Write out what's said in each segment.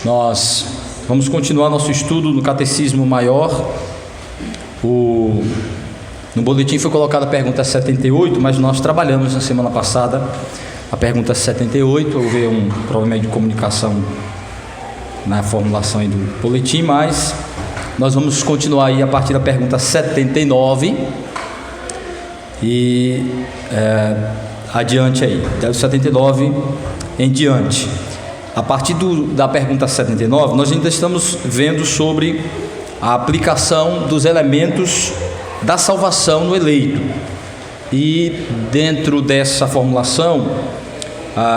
Nós vamos continuar nosso estudo no Catecismo Maior. No boletim foi colocada a pergunta 78, mas nós trabalhamos na semana passada a pergunta 78. Houve um problema de comunicação na formulação aí do boletim, mas nós vamos continuar aí a partir da pergunta 79 e adiante aí, do 79 em diante. A partir da pergunta 79, nós ainda estamos vendo sobre a aplicação dos elementos da salvação no eleito. E dentro dessa formulação,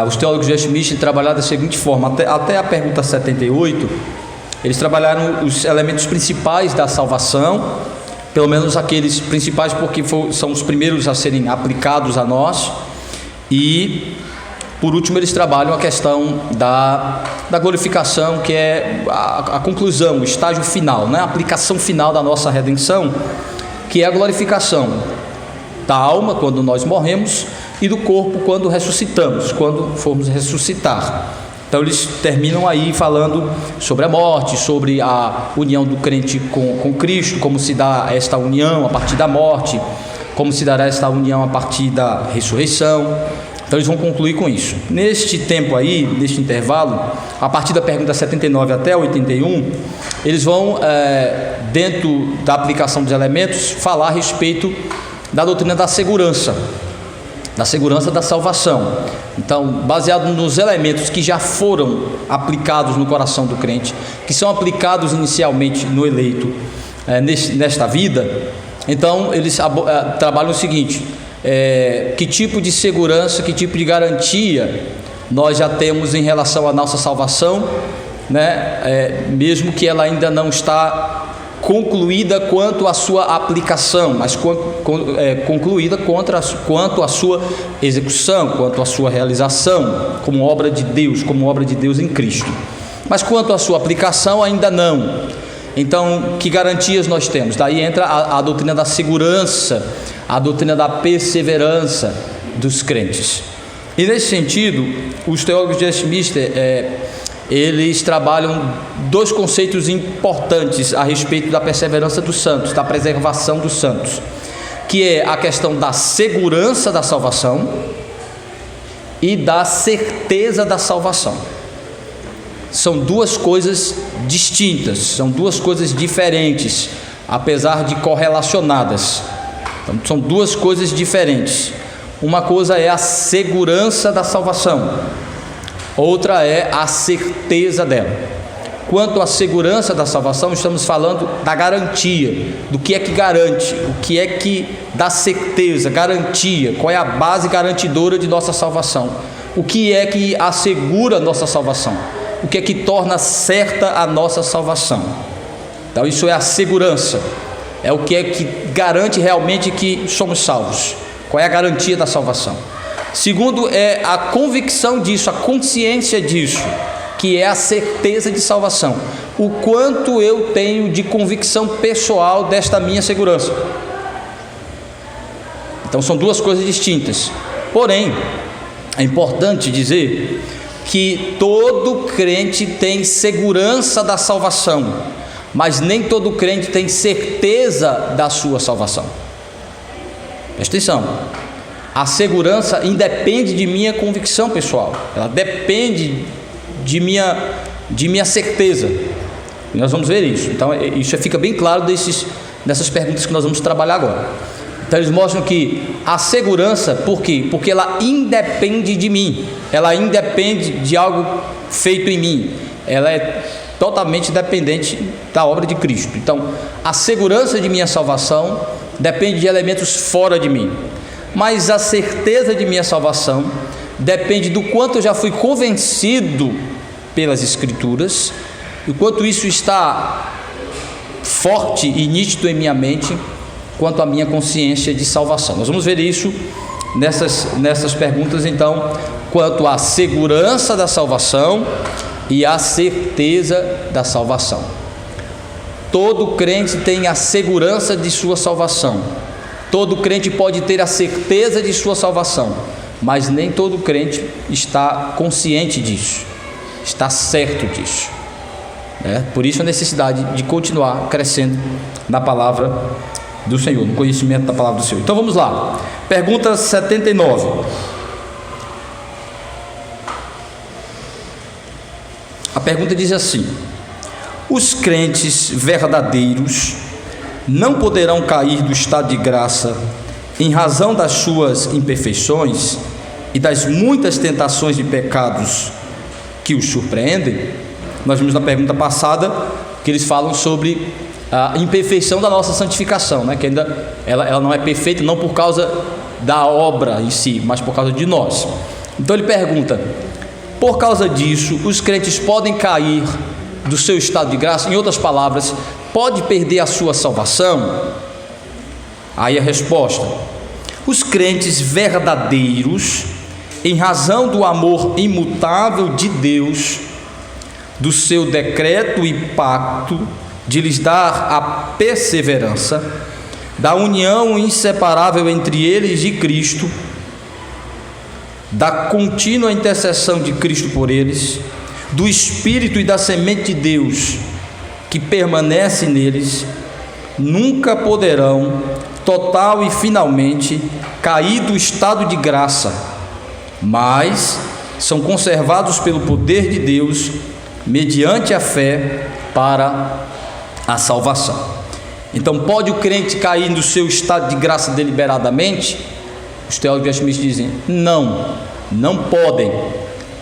os teólogos de Westminster trabalharam da seguinte forma: até a pergunta 78, eles trabalharam os elementos principais da salvação, pelo menos aqueles principais, porque são os primeiros a serem aplicados a nós. E por último, eles trabalham a questão da glorificação, que é a conclusão, o estágio final, né? A aplicação final da nossa redenção, que é a glorificação da alma quando nós morremos e do corpo quando ressuscitamos, quando formos ressuscitar. Então eles terminam aí falando sobre a morte, sobre a união do crente com Cristo, como se dá esta união a partir da morte, como se dará esta união a partir da ressurreição. Então eles vão concluir com isso. Neste tempo aí, neste intervalo, a partir da pergunta 79 até 81, eles vão, dentro da aplicação dos elementos, falar a respeito da doutrina da segurança da salvação. Então, baseado nos elementos que já foram aplicados no coração do crente, que são aplicados inicialmente no eleito nesta vida, então eles trabalham o seguinte: que tipo de segurança, que tipo de garantia nós já temos em relação à nossa salvação, né? Mesmo que ela ainda não está concluída quanto à sua aplicação, mas concluída quanto à sua execução, quanto à sua realização como obra de Deus em Cristo. Mas quanto à sua aplicação, ainda não. Então, que garantias nós temos? Daí entra a doutrina da segurança, a doutrina da perseverança dos crentes. E nesse sentido, os teólogos de Westminster, eles trabalham dois conceitos importantes a respeito da perseverança dos santos, da preservação dos santos, que é a questão da segurança da salvação e da certeza da salvação. São duas coisas distintas, são duas coisas diferentes, apesar de correlacionadas. Então, são duas coisas diferentes. Uma coisa é a segurança da salvação, outra é a certeza dela. Quanto à segurança da salvação, estamos falando da garantia, do que é que garante, o que é que dá certeza, garantia, qual é a base garantidora de nossa salvação, o que é que assegura a nossa salvação, o que é que torna certa a nossa salvação. Então isso é a segurança, é o que é que garante realmente que somos salvos, qual é a garantia da salvação. Segundo é a convicção disso, a consciência disso, que é a certeza de salvação, o quanto eu tenho de convicção pessoal desta minha segurança. Então são duas coisas distintas. Porém, é importante dizer que todo crente tem segurança da salvação, mas nem todo crente tem certeza da sua salvação. Presta atenção, a segurança independe de minha convicção pessoal, ela depende de minha certeza. E nós vamos ver isso. Então isso fica bem claro dessas perguntas que nós vamos trabalhar agora. Então eles mostram que a segurança, por quê? Porque ela independe de mim, ela independe de algo feito em mim, ela é totalmente dependente da obra de Cristo. Então a segurança de minha salvação depende de elementos fora de mim, mas a certeza de minha salvação depende do quanto eu já fui convencido pelas Escrituras, e o quanto isso está forte e nítido em minha mente quanto à minha consciência de salvação. Nós vamos ver isso nessas perguntas, então, quanto à segurança da salvação e à certeza da salvação. Todo crente tem a segurança de sua salvação, todo crente pode ter a certeza de sua salvação, mas nem todo crente está consciente disso, está certo disso. Por isso a necessidade de continuar crescendo na palavra do Senhor, no conhecimento da palavra do Senhor. Então vamos lá, pergunta 79. A pergunta diz assim: os crentes verdadeiros não poderão cair do estado de graça em razão das suas imperfeições e das muitas tentações de pecados que os surpreendem? Nós vimos na pergunta passada que eles falam sobre a imperfeição da nossa santificação, que ainda ela não é perfeita, não por causa da obra em si, mas por causa de nós. Então ele pergunta: por causa disso, os crentes podem cair do seu estado de graça? Em outras palavras, pode perder a sua salvação? Aí a resposta: os crentes verdadeiros, em razão do amor imutável de Deus, do seu decreto e pacto de lhes dar a perseverança, da união inseparável entre eles e Cristo, da contínua intercessão de Cristo por eles, do Espírito e da semente de Deus que permanece neles, nunca poderão total e finalmente cair do estado de graça, mas são conservados pelo poder de Deus mediante a fé para a salvação. Então, pode o crente cair do seu estado de graça deliberadamente? Os teólogos westminster dizem: não podem.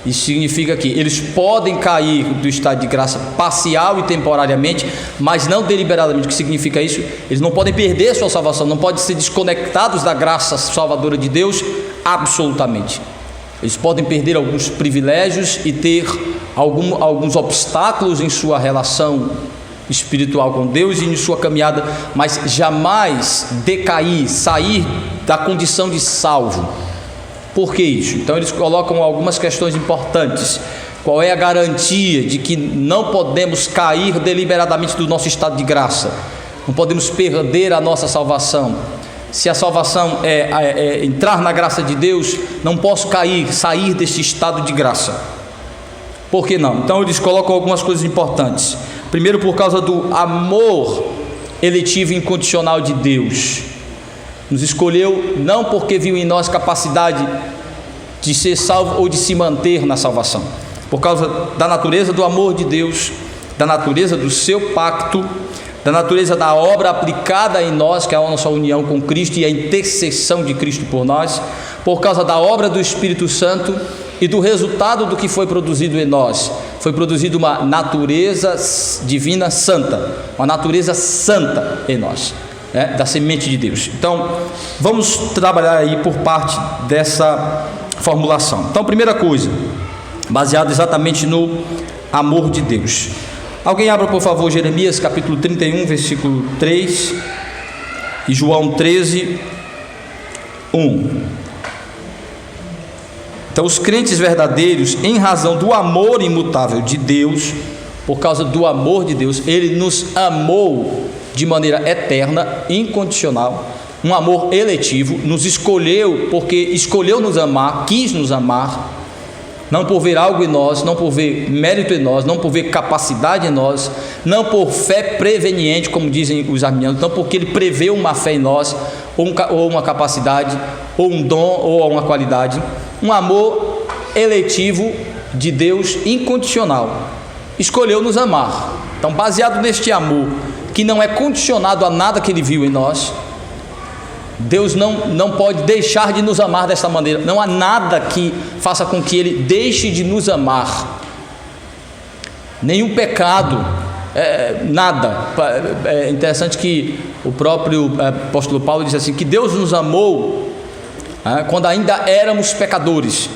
Isso significa que eles podem cair do estado de graça parcial e temporariamente, mas não deliberadamente. O que significa isso? Eles não podem perder sua salvação, não podem ser desconectados da graça salvadora de Deus absolutamente. Eles podem perder alguns privilégios e ter alguns obstáculos em sua relação espiritual com Deus e em sua caminhada, mas jamais decair, sair da condição de salvo. Por que isso? Então eles colocam algumas questões importantes. Qual é a garantia de que não podemos cair deliberadamente do nosso estado de graça? Não podemos perder a nossa salvação. Se a salvação é entrar na graça de Deus, não posso sair desse estado de graça. Por que não? Então eles colocam algumas coisas importantes. Primeiro, por causa do amor eletivo e incondicional de Deus. Nos escolheu não porque viu em nós capacidade de ser salvo ou de se manter na salvação. Por causa da natureza do amor de Deus, da natureza do seu pacto, da natureza da obra aplicada em nós, que é a nossa união com Cristo e a intercessão de Cristo por nós, por causa da obra do Espírito Santo e do resultado do que foi produzido em nós. Foi produzida uma natureza divina santa, uma natureza santa em nós, da semente de Deus. Então, vamos trabalhar aí por parte dessa formulação. Então, primeira coisa, baseado exatamente no amor de Deus. Alguém abra, por favor, Jeremias capítulo 31, versículo 3 e João 13, 1. Então, os crentes verdadeiros, em razão do amor imutável de Deus, por causa do amor de Deus, Ele nos amou de maneira eterna, incondicional, um amor eletivo, nos escolheu porque escolheu nos amar, quis nos amar, não por ver algo em nós, não por ver mérito em nós, não por ver capacidade em nós, não por fé preveniente, como dizem os arminianos, não porque Ele prevê uma fé em nós, ou uma capacidade, ou um dom, ou uma qualidade. Um amor eletivo de Deus incondicional, escolheu nos amar. Então, baseado neste amor, que não é condicionado a nada que Ele viu em nós, Deus não pode deixar de nos amar dessa maneira. Não há nada que faça com que Ele deixe de nos amar. Nenhum pecado, nada. É interessante que o próprio apóstolo Paulo diz assim, que Deus nos amou quando ainda éramos pecadores,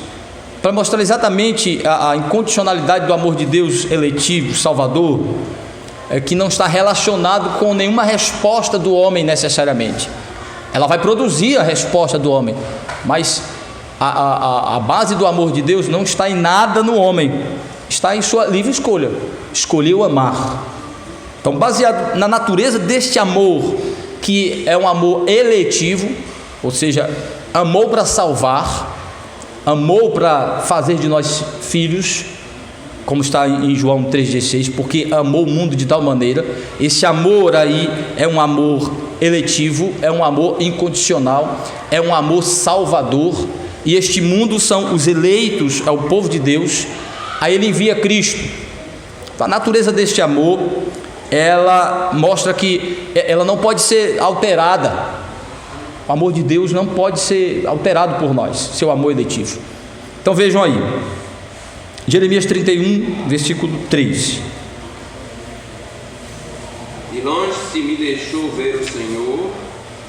para mostrar exatamente a incondicionalidade do amor de Deus eletivo, salvador, que não está relacionado com nenhuma resposta do homem necessariamente. Ela vai produzir a resposta do homem, mas a base do amor de Deus não está em nada no homem, está em sua livre escolha. Escolheu amar. Então, baseado na natureza deste amor, que é um amor eletivo, ou seja, amou para salvar, amou para fazer de nós filhos, como está em João 3,16, porque amou o mundo de tal maneira. Esse amor aí é um amor eletivo, é um amor incondicional, é um amor salvador, e este mundo são os eleitos, é o povo de Deus. Aí ele envia Cristo. Então, a natureza deste amor, ela mostra que ela não pode ser alterada. O amor de Deus não pode ser alterado por nós, seu amor eletivo. Então vejam aí, Jeremias 31, versículo 3. De longe se me deixou ver o Senhor,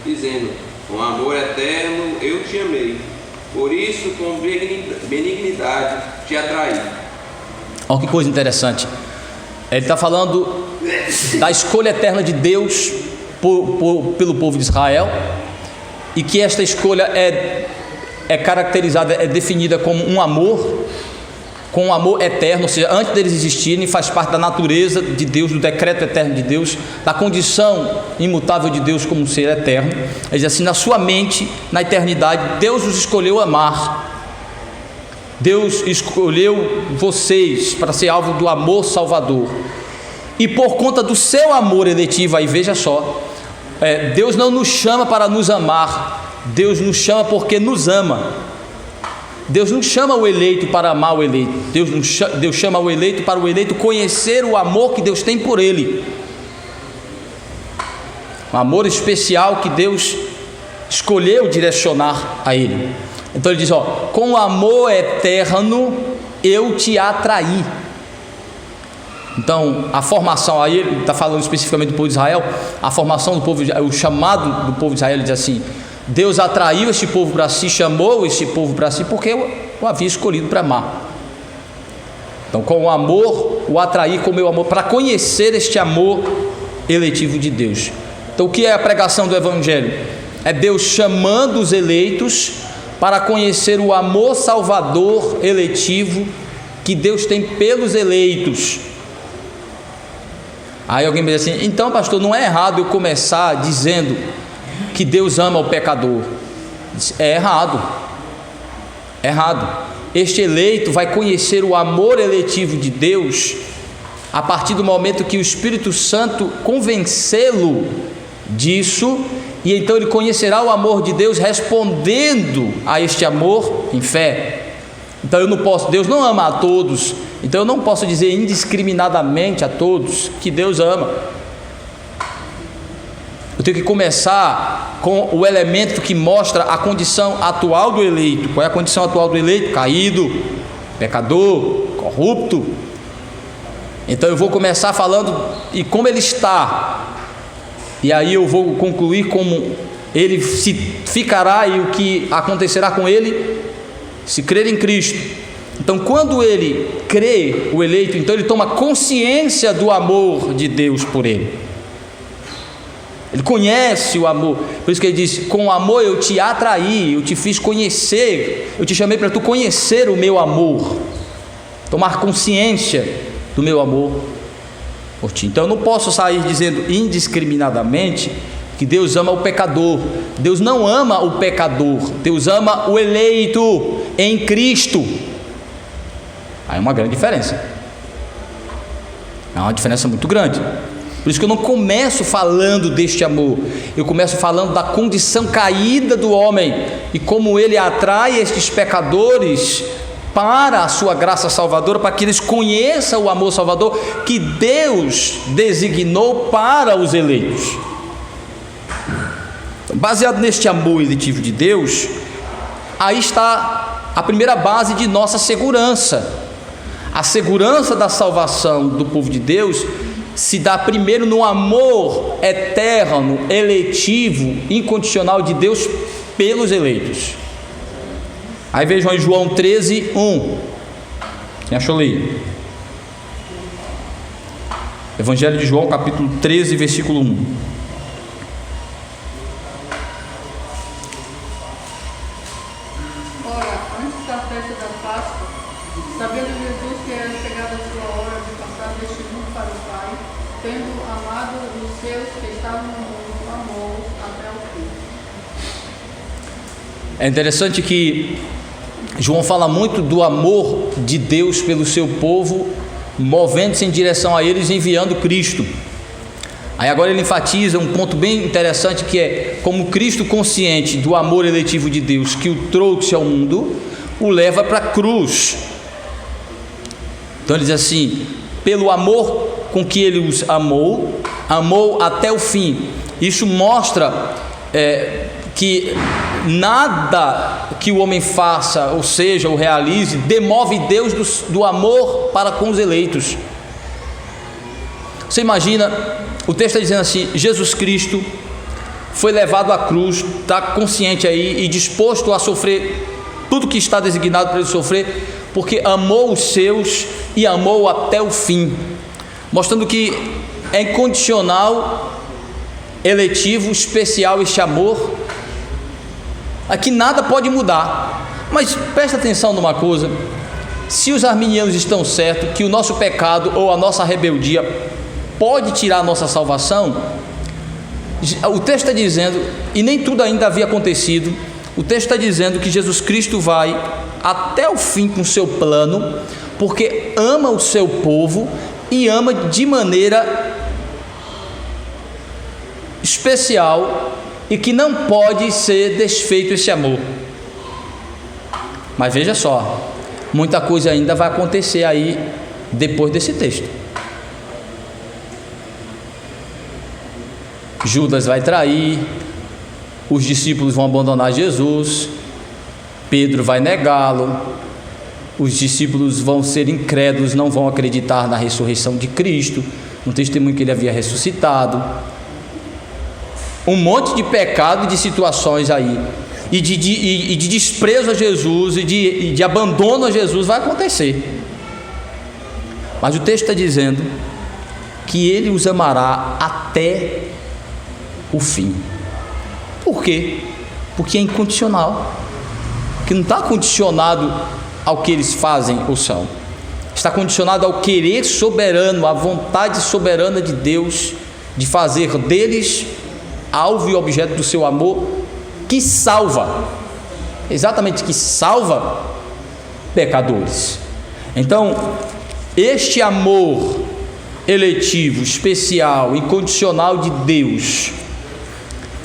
dizendo: com amor eterno eu te amei, por isso com benignidade te atraí. Olha que coisa interessante. Ele está falando da escolha eterna de Deus pelo povo de Israel, e que esta escolha é caracterizada, é definida como um amor, com um amor eterno, ou seja, antes deles existirem, faz parte da natureza de Deus, do decreto eterno de Deus, da condição imutável de Deus como um ser eterno. Ele diz assim: na sua mente, na eternidade, Deus os escolheu amar. Deus escolheu vocês para ser alvo do amor salvador, e por conta do seu amor eletivo, aí veja só, Deus não nos chama para nos amar, Deus nos chama porque nos ama. Deus não chama o eleito para amar o eleito, Deus chama o eleito para o eleito conhecer o amor que Deus tem por ele, um amor especial que Deus escolheu direcionar a ele. Então ele diz: com amor eterno eu te atraí. Então a formação, aí ele está falando especificamente do povo de Israel, a formação do povo, o chamado do povo de Israel. Ele diz assim: Deus atraiu este povo para si, chamou este povo para si, porque o havia escolhido para amar. Então, com o amor, o atrair com o meu amor, para conhecer este amor eletivo de Deus. Então, o que é a pregação do Evangelho? É Deus chamando os eleitos para conhecer o amor salvador eletivo que Deus tem pelos eleitos. Aí alguém me diz assim: então, pastor, não é errado eu começar dizendo que Deus ama o pecador? É errado. É errado. Este eleito vai conhecer o amor eletivo de Deus a partir do momento que o Espírito Santo convencê-lo disso, e então ele conhecerá o amor de Deus respondendo a este amor em fé. Então eu não posso, Deus não ama a todos, então eu não posso dizer indiscriminadamente a todos que Deus ama. Eu tenho que começar com o elemento que mostra a condição atual do eleito. Qual é a condição atual do eleito? Caído, pecador, corrupto. Então eu vou começar falando e como ele está, e aí eu vou concluir como ele se ficará e o que acontecerá com ele se crer em Cristo. Então, quando ele crê, o eleito, então ele toma consciência do amor de Deus por ele. Ele conhece o amor. Por isso que ele diz: com amor eu te atraí, eu te fiz conhecer, eu te chamei para tu conhecer o meu amor, tomar consciência do meu amor por ti. Então eu não posso sair dizendo indiscriminadamente que Deus ama o pecador. Deus não ama o pecador, Deus ama o eleito em Cristo. Aí é uma grande diferença, é uma diferença muito grande. Por isso que eu não começo falando deste amor, eu começo falando da condição caída do homem e como ele atrai estes pecadores para a sua graça salvadora, para que eles conheçam o amor salvador que Deus designou para os eleitos. Então, baseado neste amor eletivo de Deus, aí está a primeira base de nossa segurança. A segurança da salvação do povo de Deus se dá primeiro no amor eterno, eletivo, incondicional de Deus pelos eleitos. Aí vejam aí João 13, 1. Quem achou ler? Evangelho de João, capítulo 13, versículo 1. Ora, antes da festa da Páscoa, sabendo Jesus que era chegada a sua hora de passar deste mundo para o Pai, tendo amado os seus que estavam no mundo, amou-os até o fim. É interessante que João fala muito do amor de Deus pelo seu povo movendo-se em direção a eles, enviando Cristo. Aí agora ele enfatiza um ponto bem interessante, que é como Cristo, consciente do amor eletivo de Deus que o trouxe ao mundo, o leva para a cruz. Então ele diz assim: pelo amor com que ele os amou, amou até o fim. Isso mostra que nada que o homem faça, ou seja, ou realize, demove Deus do amor para com os eleitos. Você imagina, o texto está dizendo assim: Jesus Cristo foi levado à cruz, está consciente aí e disposto a sofrer tudo que está designado para ele sofrer, porque amou os seus e amou até o fim, mostrando que é incondicional, eletivo, especial este amor. Aqui nada pode mudar. Mas presta atenção numa coisa: se os arminianos estão certos que o nosso pecado ou a nossa rebeldia pode tirar a nossa salvação, o texto está dizendo, e nem tudo ainda havia acontecido, o texto está dizendo que Jesus Cristo vai até o fim com o seu plano, porque ama o seu povo e ama de maneira especial, e que não pode ser desfeito esse amor. Mas veja só, muita coisa ainda vai acontecer aí depois desse texto. Judas vai trair, os discípulos vão abandonar Jesus, Pedro vai negá-lo, os discípulos vão ser incrédulos, não vão acreditar na ressurreição de Cristo, no testemunho que ele havia ressuscitado. Um monte de pecado e de situações aí, e de desprezo a Jesus, e de abandono a Jesus vai acontecer. Mas o texto está dizendo que ele os amará até o fim. Por quê? Porque é incondicional, que não está condicionado ao que eles fazem ou são, está condicionado ao querer soberano, à vontade soberana de Deus de fazer deles alvo e objeto do seu amor, que salva, exatamente, que salva pecadores. Então, este amor eletivo, especial, incondicional de Deus,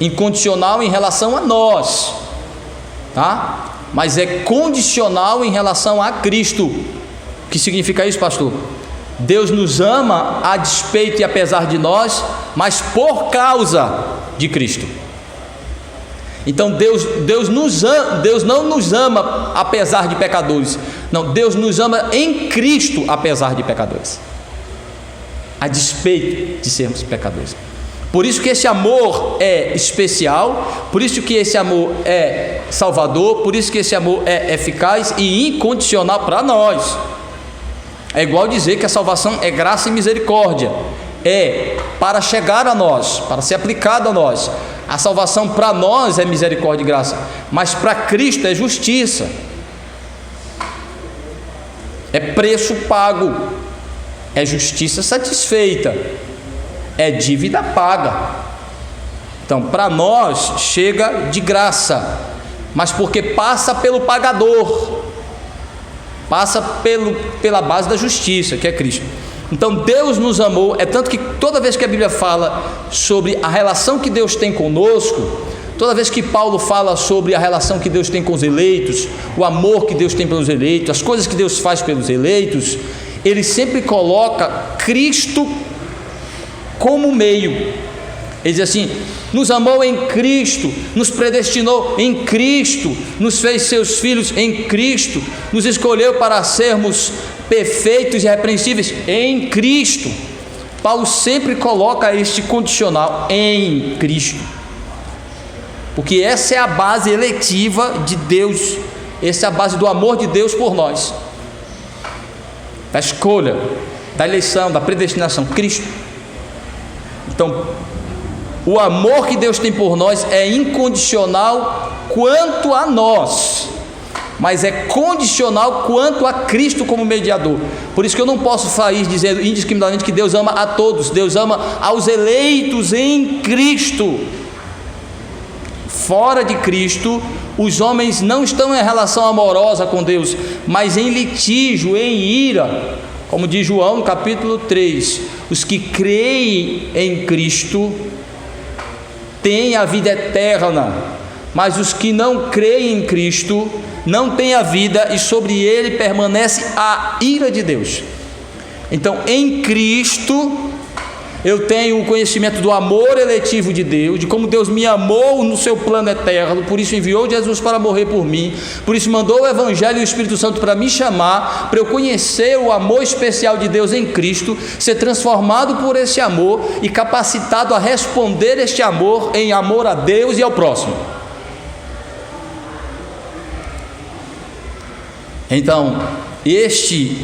incondicional em relação a nós, tá? Mas é condicional em relação a Cristo. O que significa isso, pastor? Deus nos ama a despeito e apesar de nós, mas por causa de Cristo. Então Deus não nos ama apesar de pecadores. Não, Deus nos ama em Cristo apesar de pecadores, a despeito de sermos pecadores. Por isso que esse amor é especial, por isso que esse amor é salvador, por isso que esse amor é eficaz e incondicional para nós. É igual dizer que a salvação é graça e misericórdia, é para chegar a nós, para ser aplicada a nós. A salvação para nós é misericórdia e graça, mas para Cristo é justiça, é preço pago, é justiça satisfeita, é dívida paga. Então para nós chega de graça, mas porque passa pelo pagador, passa pela base da justiça, que é Cristo. Então Deus nos amou, é tanto que toda vez que a Bíblia fala sobre a relação que Deus tem conosco, toda vez que Paulo fala sobre a relação que Deus tem com os eleitos, o amor que Deus tem pelos eleitos, as coisas que Deus faz pelos eleitos, ele sempre coloca Cristo como meio. Ele diz assim: nos amou em Cristo, nos predestinou em Cristo, nos fez seus filhos em Cristo, nos escolheu para sermos perfeitos e irrepreensíveis em Cristo. Paulo sempre coloca este condicional, em Cristo, porque essa é a base eletiva de Deus, essa é a base do amor de Deus por nós, da escolha, da eleição, da predestinação, Cristo. Então, o amor que Deus tem por nós é incondicional quanto a nós, mas é condicional quanto a Cristo como mediador. Por isso que eu não posso sair dizendo indiscriminadamente que Deus ama a todos. Deus ama aos eleitos em Cristo. Fora de Cristo, os homens não estão em relação amorosa com Deus, mas em litígio, em ira, Como diz João no capítulo 3, os que creem em Cristo têm a vida eterna, mas os que não creem em Cristo não têm a vida, e sobre ele permanece a ira de Deus. Então, em Cristo eu tenho o conhecimento do amor eletivo de Deus, de como Deus me amou no seu plano eterno, por isso enviou Jesus para morrer por mim, por isso mandou o Evangelho e o Espírito Santo para me chamar, para eu conhecer o amor especial de Deus em Cristo, ser transformado por esse amor e capacitado a responder este amor em amor a Deus e ao próximo. Então, este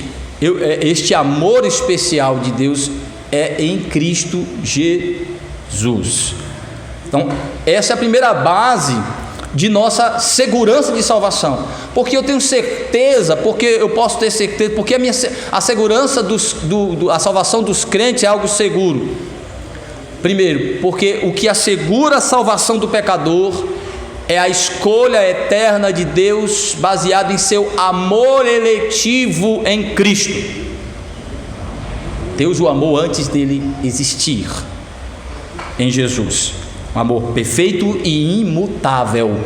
amor especial de Deus é em Cristo Jesus. Então, essa é a primeira base de nossa segurança de salvação. Porque eu tenho certeza, porque eu posso ter certeza, porque a segurança a salvação dos crentes é algo seguro. Primeiro, porque o que assegura a salvação do pecador é a escolha eterna de Deus, baseada em seu amor eletivo em Cristo. Deus o amou antes dele existir em Jesus, um amor perfeito e imutável.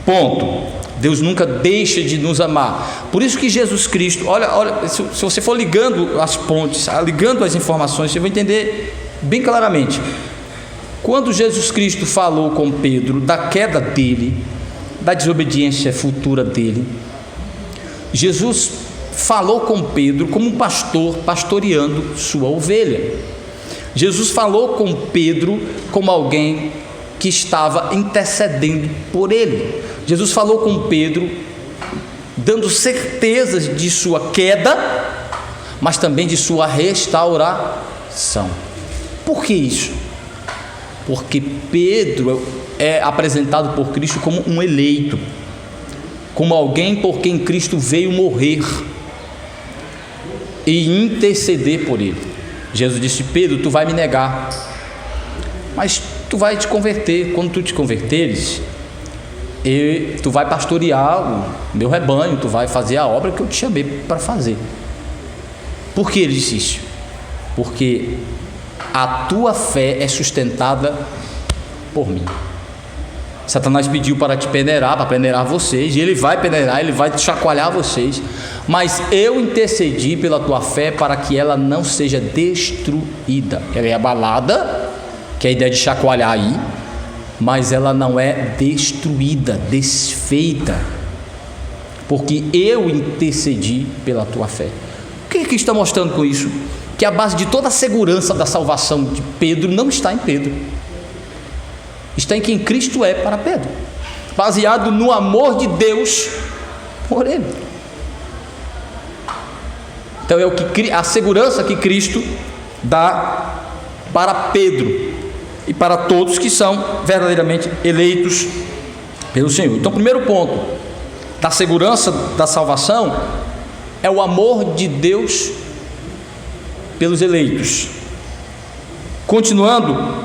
Ponto. Deus nunca deixa de nos amar. Por isso que Jesus Cristo, olha, se você for ligando as pontes, ligando as informações, você vai entender bem claramente. Quando Jesus Cristo falou com Pedro da queda dele, da desobediência futura dele, Jesus falou com Pedro como um pastor pastoreando sua ovelha. Jesus falou com Pedro como alguém que estava intercedendo por ele. Jesus falou com Pedro dando certezas de sua queda, mas também de sua restauração. Por que isso? Porque Pedro é apresentado por Cristo como um eleito, como alguém por quem Cristo veio morrer e interceder por ele. Jesus disse: Pedro, tu vai me negar, mas tu vai te converter. Quando tu te converteres, tu vai pastorear o meu rebanho, tu vai fazer a obra que eu te chamei para fazer. Por que ele disse isso? Porque a tua fé é sustentada por mim. Satanás pediu para te peneirar, para peneirar vocês, e ele vai peneirar, ele vai chacoalhar vocês, mas eu intercedi pela tua fé para que ela não seja destruída. Ela é abalada, que é a ideia de chacoalhar aí, mas ela não é destruída, desfeita, porque eu intercedi pela tua fé. O que está mostrando com isso? Que a base de toda a segurança da salvação de Pedro não está em Pedro, está em quem Cristo é para Pedro, baseado no amor de Deus por ele. Então é a segurança que Cristo dá para Pedro e para todos que são verdadeiramente eleitos pelo Senhor. Então, o primeiro ponto da segurança da salvação é o amor de Deus pelos eleitos. Continuando,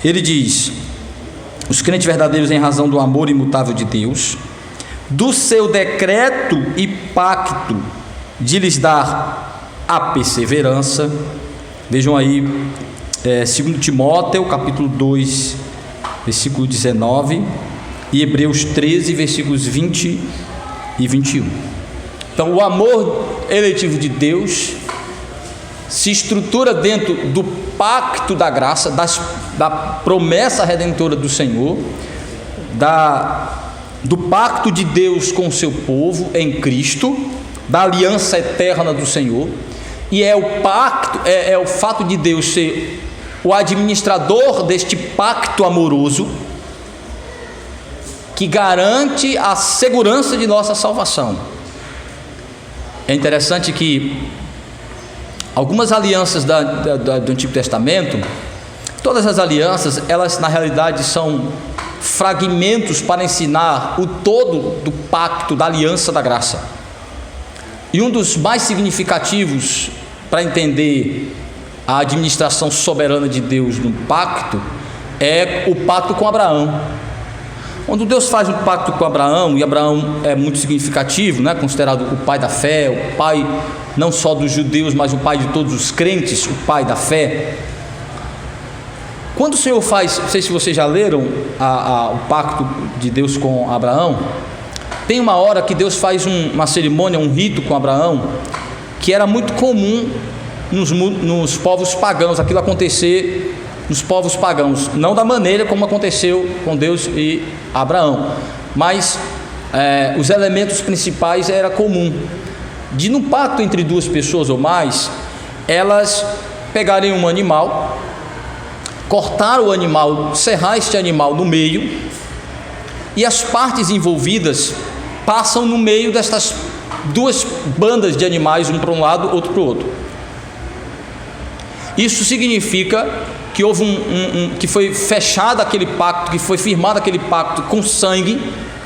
ele diz: os crentes verdadeiros em razão do amor imutável de Deus, do seu decreto e pacto de lhes dar a perseverança. Vejam aí 2 Timóteo capítulo 2 versículo 19 e Hebreus 13 versículos 20 e 21. Então, o amor eletivo de Deus se estrutura dentro do pacto da graça, da promessa redentora do Senhor, do pacto de Deus com o seu povo em Cristo, da aliança eterna do Senhor, e é o fato de Deus ser o administrador deste pacto amoroso que garante a segurança de nossa salvação. É interessante que algumas alianças do Antigo Testamento, todas as alianças, elas na realidade são fragmentos para ensinar o todo do pacto, da aliança da graça. E um dos mais significativos para entender a administração soberana de Deus no pacto é o pacto com Abraão. Quando Deus faz um pacto com Abraão, e Abraão é muito significativo, né? Considerado o pai da fé, o pai não só dos judeus, mas o pai de todos os crentes, o pai da fé. Quando o Senhor faz, não sei se vocês já leram o pacto de Deus com Abraão, tem uma hora que Deus faz uma cerimônia, um rito com Abraão, que era muito comum nos povos pagãos, aquilo acontecer nos povos pagãos, não da maneira como aconteceu com Deus e Abraão, mas os elementos principais era comum, de num pacto entre duas pessoas ou mais, elas pegarem um animal, cortar o animal, serrar este animal no meio, e as partes envolvidas passam no meio destas duas bandas de animais, um para um lado, outro para o outro. Isso significa que houve que foi fechado aquele pacto, que foi firmado aquele pacto com sangue,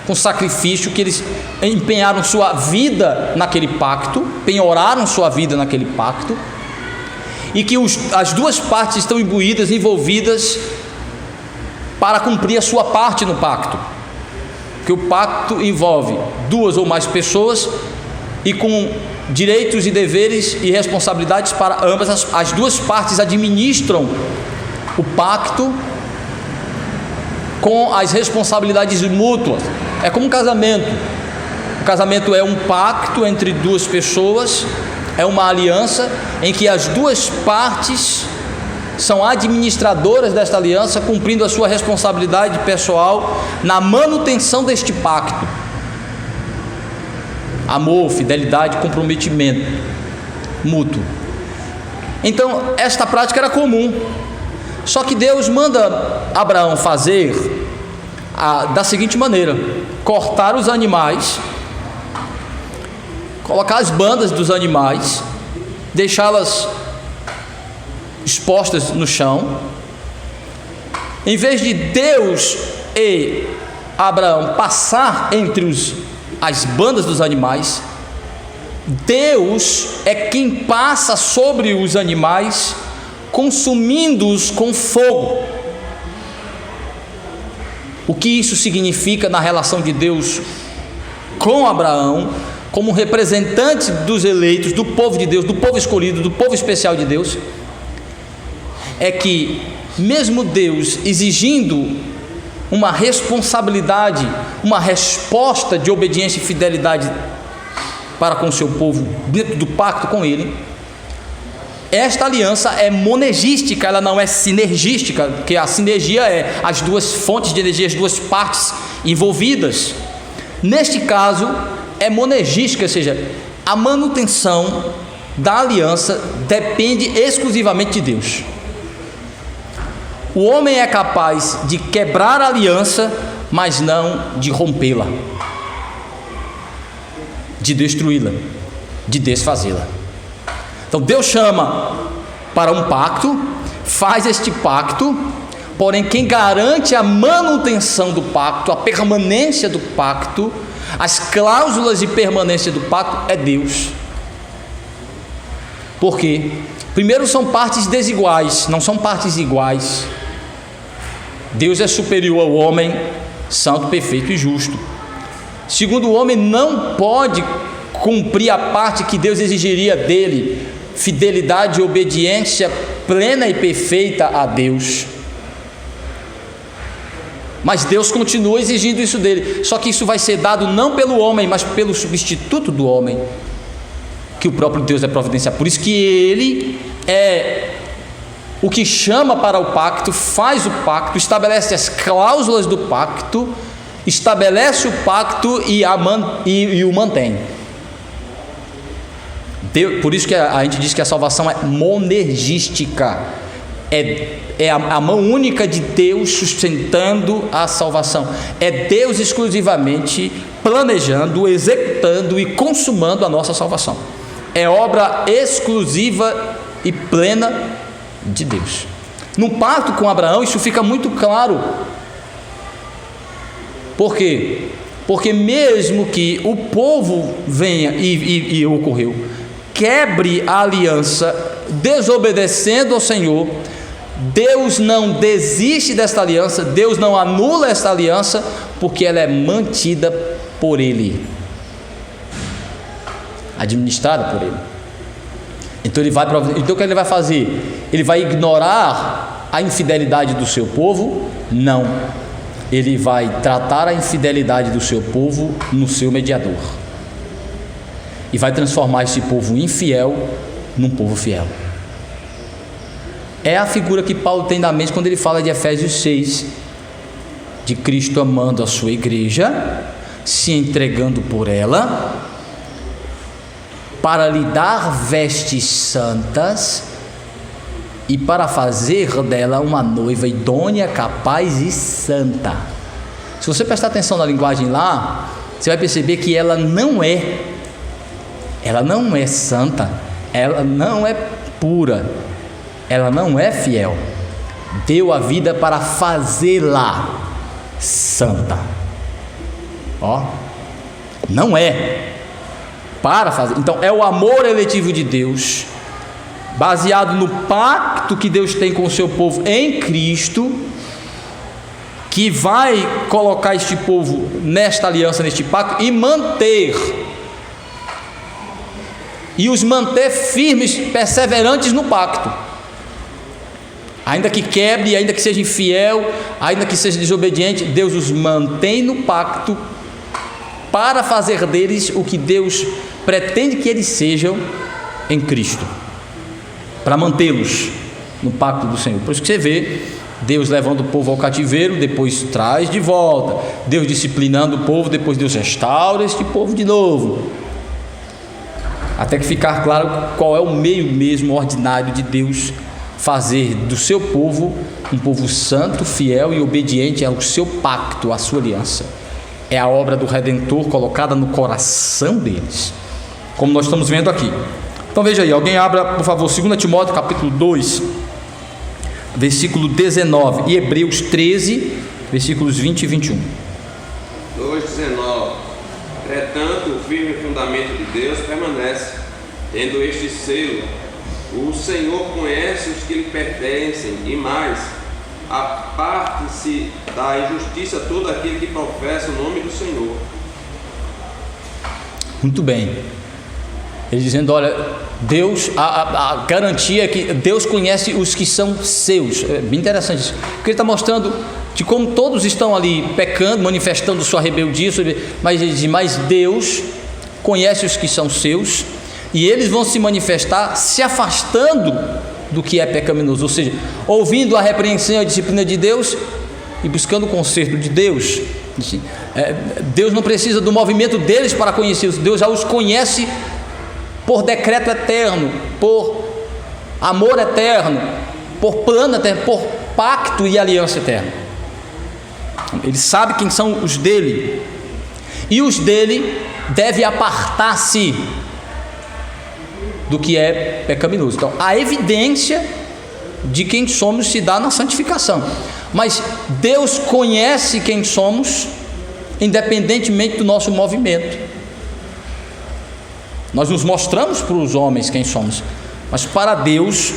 com sacrifício, que eles empenharam sua vida naquele pacto, penhoraram sua vida naquele pacto, e que as duas partes estão imbuídas, envolvidas para cumprir a sua parte no pacto, que o pacto envolve duas ou mais pessoas e com direitos e deveres e responsabilidades para ambas as duas partes administram o pacto com as responsabilidades mútuas. É como um casamento. O casamento é um pacto entre duas pessoas, é uma aliança em que as duas partes são administradoras desta aliança, cumprindo a sua responsabilidade pessoal na manutenção deste pacto. Amor, fidelidade, comprometimento mútuo. Então, esta prática era comum. Só que Deus manda Abraão fazer da seguinte maneira: cortar os animais, colocar as bandas dos animais, deixá-las expostas no chão. Em vez de Deus e Abraão passar entre as bandas dos animais, Deus é quem passa sobre os animais, consumindo-os com fogo. O que isso significa na relação de Deus com Abraão, como representante dos eleitos, do povo de Deus, do povo escolhido, do povo especial de Deus, é que mesmo Deus exigindo uma responsabilidade, uma resposta de obediência e fidelidade para com o seu povo, dentro do pacto com ele, esta aliança é monergística, ela não é sinergística, porque a sinergia é as duas fontes de energia, as duas partes envolvidas. Neste caso é monergística, ou seja, a manutenção da aliança depende exclusivamente de Deus. O homem é capaz de quebrar a aliança, mas não de rompê-la, de destruí-la, de desfazê-la. Então Deus chama para um pacto, faz este pacto, porém quem garante a manutenção do pacto, a permanência do pacto, as cláusulas de permanência do pacto é Deus. Por quê? Primeiro, são partes desiguais, não são partes iguais. Deus é superior ao homem, santo, perfeito e justo. Segundo, o homem não pode cumprir a parte que Deus exigiria dele, fidelidade e obediência plena e perfeita a Deus. Mas Deus continua exigindo isso dele, só que isso vai ser dado não pelo homem, mas pelo substituto do homem, que o próprio Deus é providenciar. Por isso que ele é o que chama para o pacto, faz o pacto, estabelece as cláusulas do pacto, estabelece o pacto e o mantém. Por isso que a gente diz que a salvação é monergística, é a mão única de Deus sustentando a salvação, é Deus exclusivamente planejando, executando e consumando a nossa salvação, é obra exclusiva e plena de Deus. No pacto com Abraão isso fica muito claro. Por quê? Porque mesmo que o povo venha e ocorreu, quebre a aliança, desobedecendo ao Senhor, Deus não desiste desta aliança, Deus não anula esta aliança, porque ela é mantida por Ele, administrada por Ele. Então o que ele vai fazer? Ele vai ignorar a infidelidade do seu povo? Não. Ele vai tratar a infidelidade do seu povo no seu mediador, e vai transformar esse povo infiel num povo fiel. É a figura que Paulo tem na mente quando ele fala de Efésios 6, de Cristo amando a sua igreja, se entregando por ela, para lhe dar vestes santas e para fazer dela uma noiva idônea, capaz e santa. Se você prestar atenção na linguagem lá, você vai perceber que ela não é santa, ela não é pura, ela não é fiel. Deu a vida para fazê-la santa. Não é para fazer. Então é o amor eletivo de Deus, baseado no pacto que Deus tem com o seu povo em Cristo, que vai colocar este povo nesta aliança, neste pacto, e os manter firmes, perseverantes no pacto, ainda que quebre, ainda que seja infiel, ainda que seja desobediente. Deus os mantém no pacto para fazer deles o que Deus pretende que eles sejam em Cristo, para mantê-los no pacto do Senhor. Por isso que você vê Deus levando o povo ao cativeiro, depois traz de volta, Deus disciplinando o povo, depois Deus restaura este povo de novo, até que ficar claro qual é o meio mesmo ordinário de Deus fazer do seu povo um povo santo, fiel e obediente ao seu pacto, à sua aliança. É a obra do Redentor colocada no coração deles, como nós estamos vendo aqui. Então veja aí, alguém abra por favor 2 Timóteo capítulo 2, versículo 19, e Hebreus 13, versículos 20 e 21. 2:19. Entretanto, o firme fundamento de Deus permanece, tendo este selo: o Senhor conhece os que lhe pertencem, e mais, aparte-se da injustiça todo aquele que professa o nome do Senhor. Muito bem. Ele dizendo, olha, Deus, a garantia é que Deus conhece os que são seus. É bem interessante isso, porque ele está mostrando de como todos estão ali pecando, manifestando sua rebeldia, mas ele diz, mas Deus conhece os que são seus, e eles vão se manifestar se afastando do que é pecaminoso, ou seja, ouvindo a repreensão e a disciplina de Deus e buscando o conserto de Deus. Deus não precisa do movimento deles para conhecê-los, Deus já os conhece por decreto eterno, por amor eterno, por plano eterno, por pacto e aliança eterna. Ele sabe quem são os dele, e os dele devem apartar-se do que é pecaminoso. Então, a evidência de quem somos se dá na santificação, mas Deus conhece quem somos, independentemente do nosso movimento. Nós nos mostramos para os homens quem somos, mas para Deus,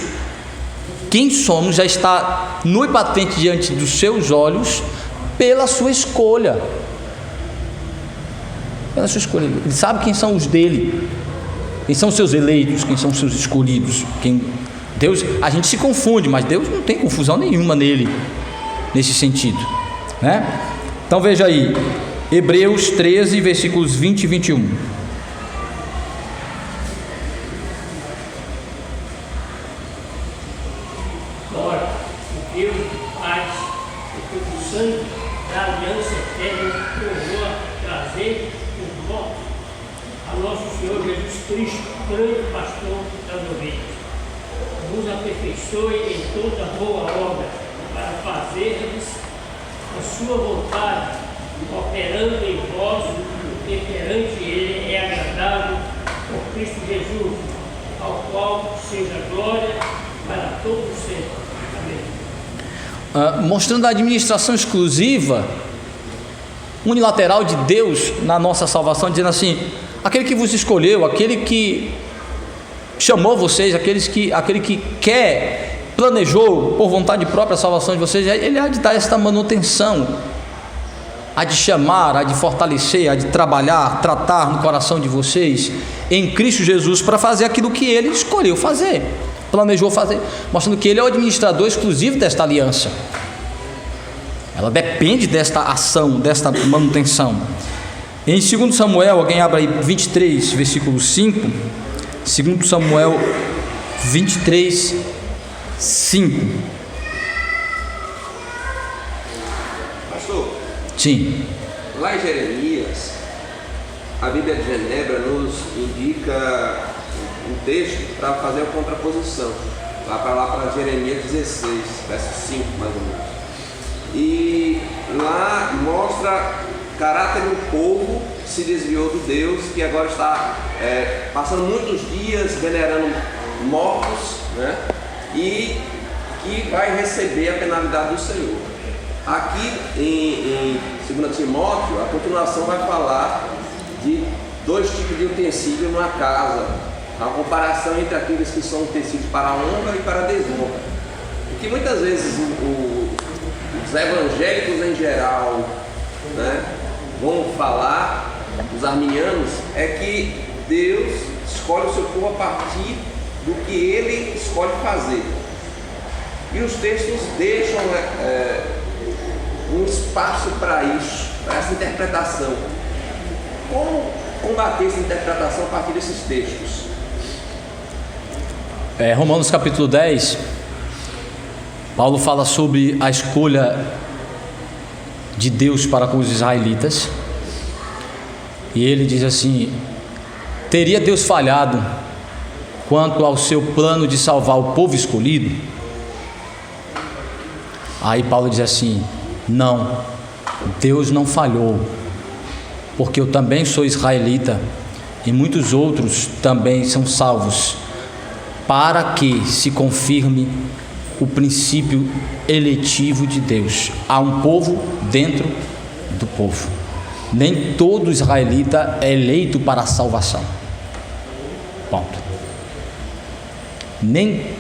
quem somos já está nu e patente diante dos seus olhos pela sua escolha. Pela sua escolha. Ele sabe quem são os dele, quem são os seus eleitos, quem são os seus escolhidos. Deus, a gente se confunde, mas Deus não tem confusão nenhuma nele, nesse sentido, né? Então veja aí, Hebreus 13, versículos 20 e 21. Aperfeiçoe em toda boa obra, para fazermos a sua vontade, operando em vós o que perante Ele é agradável, por Cristo Jesus, ao qual seja glória para todos sempre. Amém. Mostrando a administração exclusiva, unilateral de Deus na nossa salvação, dizendo assim, aquele que vos escolheu, aquele que chamou vocês, aquele que quer planejou por vontade própria a salvação de vocês, Ele há de dar esta manutenção, há de chamar, há de fortalecer, há de trabalhar, tratar no coração de vocês em Cristo Jesus para fazer aquilo que Ele escolheu fazer, planejou fazer, mostrando que Ele é o administrador exclusivo desta aliança. Ela depende desta ação, desta manutenção. Em 2 Samuel, alguém abre aí 23, versículo 5. 2 Samuel 23, 5. Pastor, Sim. lá em Jeremias, a Bíblia de Genebra nos indica um texto para fazer a contraposição. Lá para Jeremias 16, verso 5, mais ou menos. E lá mostra o caráter do povo que se desviou do Deus, que agora está passando muitos dias venerando mortos, né? E que vai receber a penalidade do Senhor. Aqui em 2 Timóteo, a continuação vai falar de dois tipos de utensílios numa casa, a comparação entre aqueles que são utensílios para a honra e para a desonra. Porque muitas vezes os evangélicos em geral, né, vão falar, os arminianos, é que Deus escolhe o seu povo a partir do que Ele escolhe fazer. E os textos deixam um espaço para isso, para essa interpretação. Como combater essa interpretação a partir desses textos? Romanos capítulo 10, Paulo fala sobre a escolha de Deus para com os israelitas, e ele diz assim: teria Deus falhado quanto ao seu plano de salvar o povo escolhido? Aí Paulo diz assim: não, Deus não falhou, porque eu também sou israelita e muitos outros também são salvos, para que se confirme o princípio eletivo de Deus. Há um povo dentro do povo. Nem todo israelita é eleito para a salvação. Ponto. Nem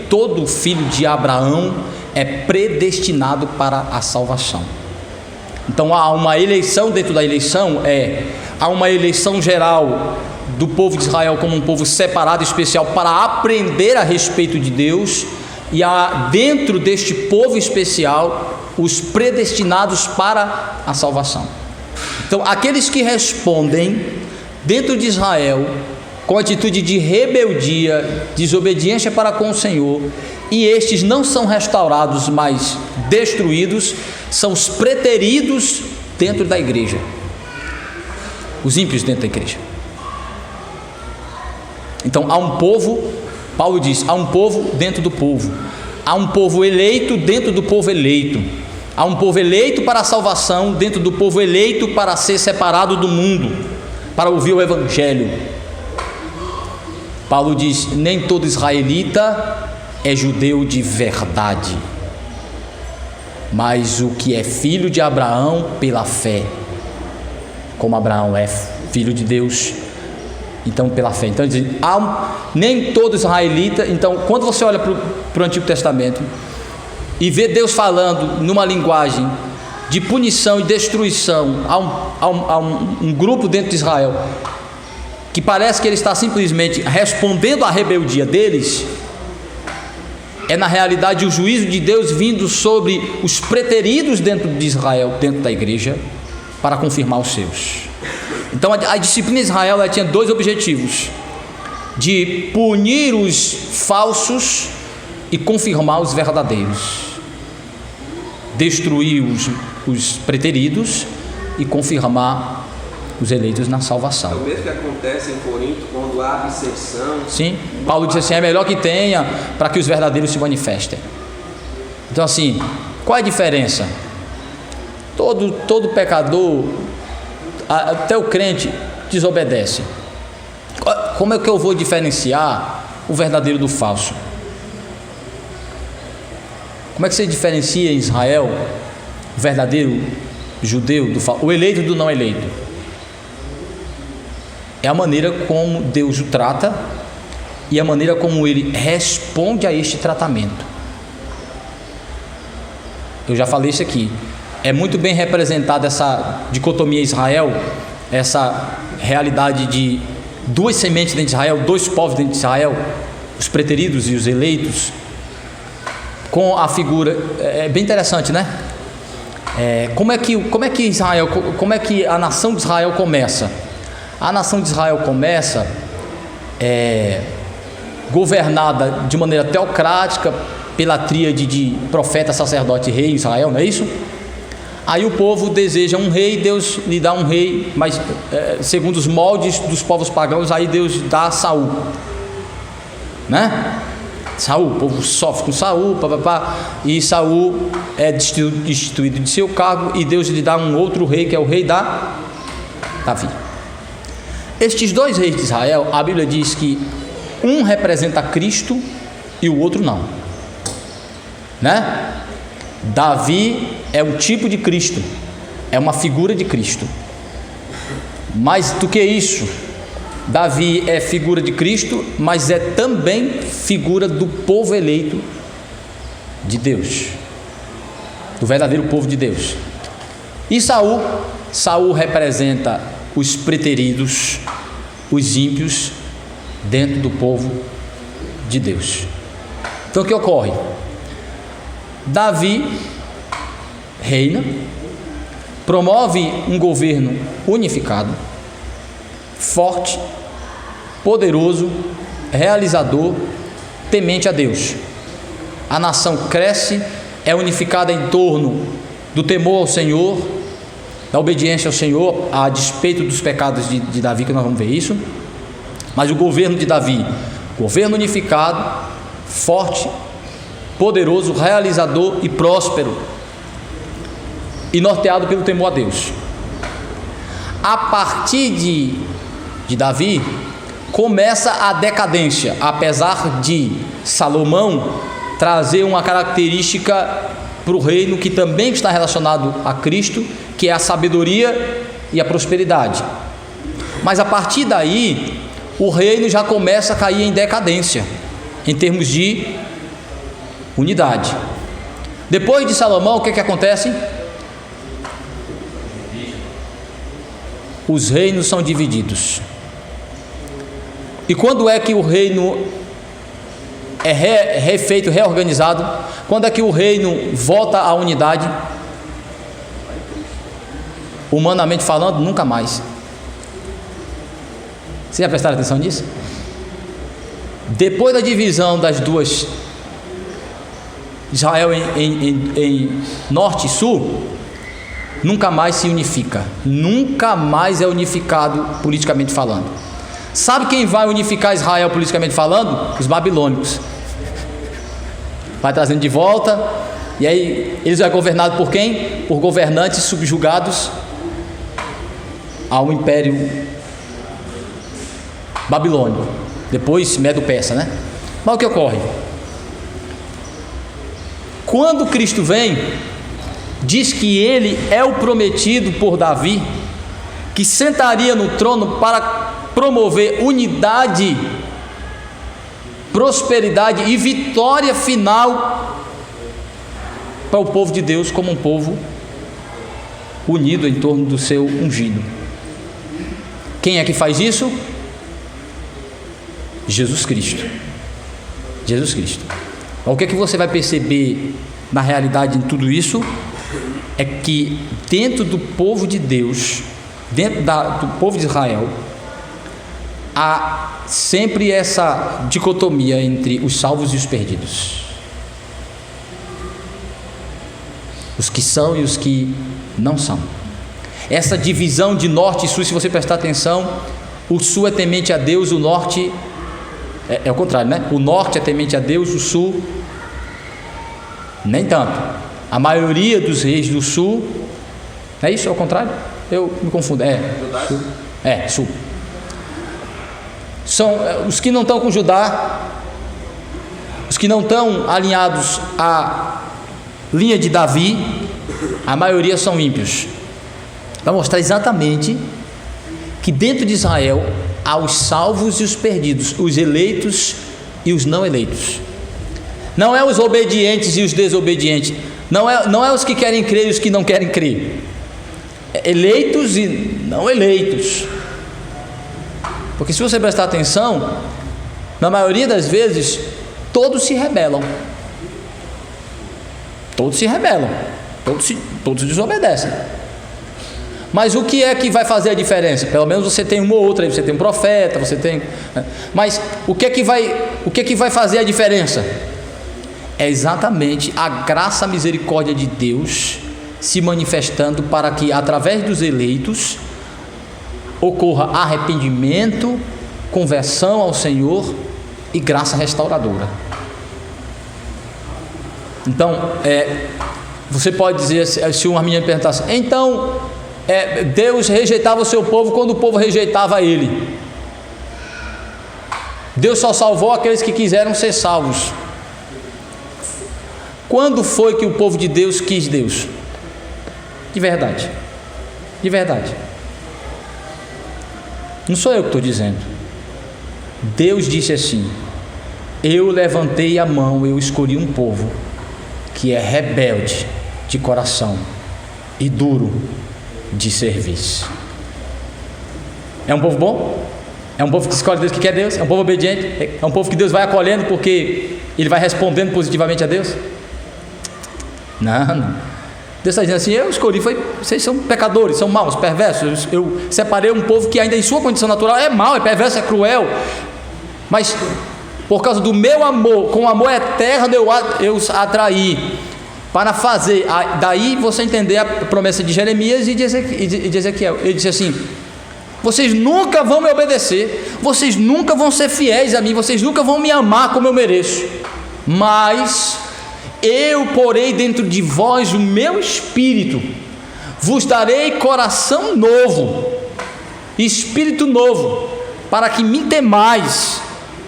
todo filho de Abraão é predestinado para a salvação. Então há uma eleição dentro da eleição, há uma eleição geral do povo de Israel como um povo separado, especial, para aprender a respeito de Deus, e há dentro deste povo especial os predestinados para a salvação. Então aqueles que respondem dentro de Israel com atitude de rebeldia, desobediência para com o Senhor, e estes não são restaurados, mas destruídos, são os preteridos dentro da igreja, os ímpios dentro da igreja. Então há um povo, Paulo diz, há um povo dentro do povo, há um povo eleito dentro do povo eleito, há um povo eleito para a salvação dentro do povo eleito para ser separado do mundo, para ouvir o evangelho. Paulo diz: nem todo israelita é judeu de verdade, mas o que é filho de Abraão pela fé, como Abraão é filho de Deus, então pela fé. Então ele diz, nem todo israelita. Então quando você olha para o Antigo Testamento e vê Deus falando numa linguagem de punição e destruição a um grupo dentro de Israel, que parece que ele está simplesmente respondendo à rebeldia deles, é na realidade o juízo de Deus vindo sobre os preteridos dentro de Israel, dentro da igreja, para confirmar os seus. Então a disciplina de Israel, ela tinha dois objetivos: de punir os falsos e confirmar os verdadeiros, destruir os preteridos e confirmar os eleitos na salvação. É o mesmo que acontece em Corinto quando há abstenção. Sim, Paulo diz assim: é melhor que tenha, para que os verdadeiros se manifestem. Então assim, qual é a diferença? Todo pecador, até o crente, desobedece. Como é que eu vou diferenciar o verdadeiro do falso? Como é que você diferencia em Israel o verdadeiro judeu do falso, o eleito do não eleito? É a maneira como Deus o trata e a maneira como ele responde a este tratamento. Eu já falei isso aqui. É muito bem representada essa dicotomia Israel, essa realidade de duas sementes dentro de Israel, dois povos dentro de Israel, os preteridos e os eleitos, com a figura, é bem interessante, né? Como é que Israel, como é que a nação de Israel começa? A nação de Israel começa governada de maneira teocrática pela tríade de profeta, sacerdote e rei em Israel, não é isso? Aí o povo deseja um rei, Deus lhe dá um rei, mas segundo os moldes dos povos pagãos, aí Deus dá Saul, né? Saul, o povo sofre com Saul, e Saul é destituído de seu cargo e Deus lhe dá um outro rei, que é o rei Davi. Estes dois reis de Israel, a Bíblia diz que um representa Cristo e o outro não, né? Davi é um tipo de Cristo, é uma figura de Cristo. Mais do que isso, Davi é figura de Cristo, mas é também figura do povo eleito de Deus, do verdadeiro povo de Deus. E Saul representa os preteridos, os ímpios dentro do povo de Deus. Então o que ocorre? Davi reina, promove um governo unificado, forte, poderoso, realizador, temente a Deus. A nação cresce, é unificada em torno do temor ao Senhor, da obediência ao Senhor, a despeito dos pecados de Davi, que nós vamos ver isso. Mas o governo de Davi, governo unificado, forte, poderoso, realizador e próspero, e norteado pelo temor a Deus. A partir de Davi começa a decadência, apesar de Salomão trazer uma característica para o reino que também está relacionado a Cristo, que é a sabedoria e a prosperidade. Mas a partir daí o reino já começa a cair em decadência em termos de unidade. Depois de Salomão, o que acontece? Os reinos são divididos. E quando é que o reino é refeito, reorganizado? Quando é que o reino volta à unidade? Humanamente falando, nunca mais. Vocês já prestaram atenção nisso? Depois da divisão das duas, Israel em norte e sul, nunca mais se unifica, nunca mais é unificado politicamente falando. Sabe quem vai unificar Israel politicamente falando? Os babilônicos. Vai trazendo de volta, e aí eles vão governados por quem? Por governantes subjugados ao império babilônico, depois Medo-Persa, né? Mas o que ocorre? Quando Cristo vem, diz que ele é o prometido por Davi, que sentaria no trono para promover unidade, prosperidade e vitória final para o povo de Deus, como um povo unido em torno do seu ungido. Quem é que faz isso? Jesus Cristo. Jesus Cristo. O que é que você vai perceber na realidade em tudo isso? É que dentro do povo de Deus, dentro do povo de Israel, há sempre essa dicotomia entre os salvos e os perdidos, os que são e os que não são. Essa divisão de norte e sul, se você prestar atenção, o sul é temente a Deus, o norte é o contrário, né? O norte é temente a Deus, o sul nem tanto. A maioria dos reis do sul, é isso? É o contrário? Eu me confundo. Sul. São os que não estão com Judá, os que não estão alinhados à linha de Davi, a maioria são ímpios. Para mostrar exatamente que dentro de Israel aos salvos e os perdidos, os eleitos e os não eleitos. Não é os obedientes e os desobedientes, não é os que querem crer e os que não querem crer, é eleitos e não eleitos. Porque se você prestar atenção, na maioria das vezes, todos se rebelam, todos desobedecem. Mas o que é que vai fazer a diferença? Pelo menos você tem uma ou outra, você tem um profeta, você tem... Mas o que é que vai fazer a diferença? É exatamente a graça, a misericórdia de Deus se manifestando para que, através dos eleitos, ocorra arrependimento, conversão ao Senhor e graça restauradora. Então, você pode dizer, se uma menina perguntasse, então, Deus rejeitava o seu povo quando o povo rejeitava ele. Deus só salvou aqueles que quiseram ser salvos. Quando foi que o povo de Deus quis Deus? De verdade. Não sou eu que estou dizendo. Deus disse assim: eu levantei a mão, eu escolhi um povo que é rebelde de coração e duro de serviço. É um povo bom? É um povo que escolhe Deus, que quer Deus? É um povo obediente? É um povo que Deus vai acolhendo porque ele vai respondendo positivamente a Deus? Não. Deus está dizendo assim: eu escolhi, vocês são pecadores, são maus, perversos, eu separei um povo que ainda em sua condição natural é mau, é perverso, é cruel, mas por causa do meu amor, com amor eterno eu os atraí para fazer. Daí você entender a promessa de Jeremias e de Ezequiel. Ele disse assim: vocês nunca vão me obedecer, vocês nunca vão ser fiéis a mim, vocês nunca vão me amar como eu mereço, mas eu porei dentro de vós o meu espírito, vos darei coração novo, espírito novo, para que me temais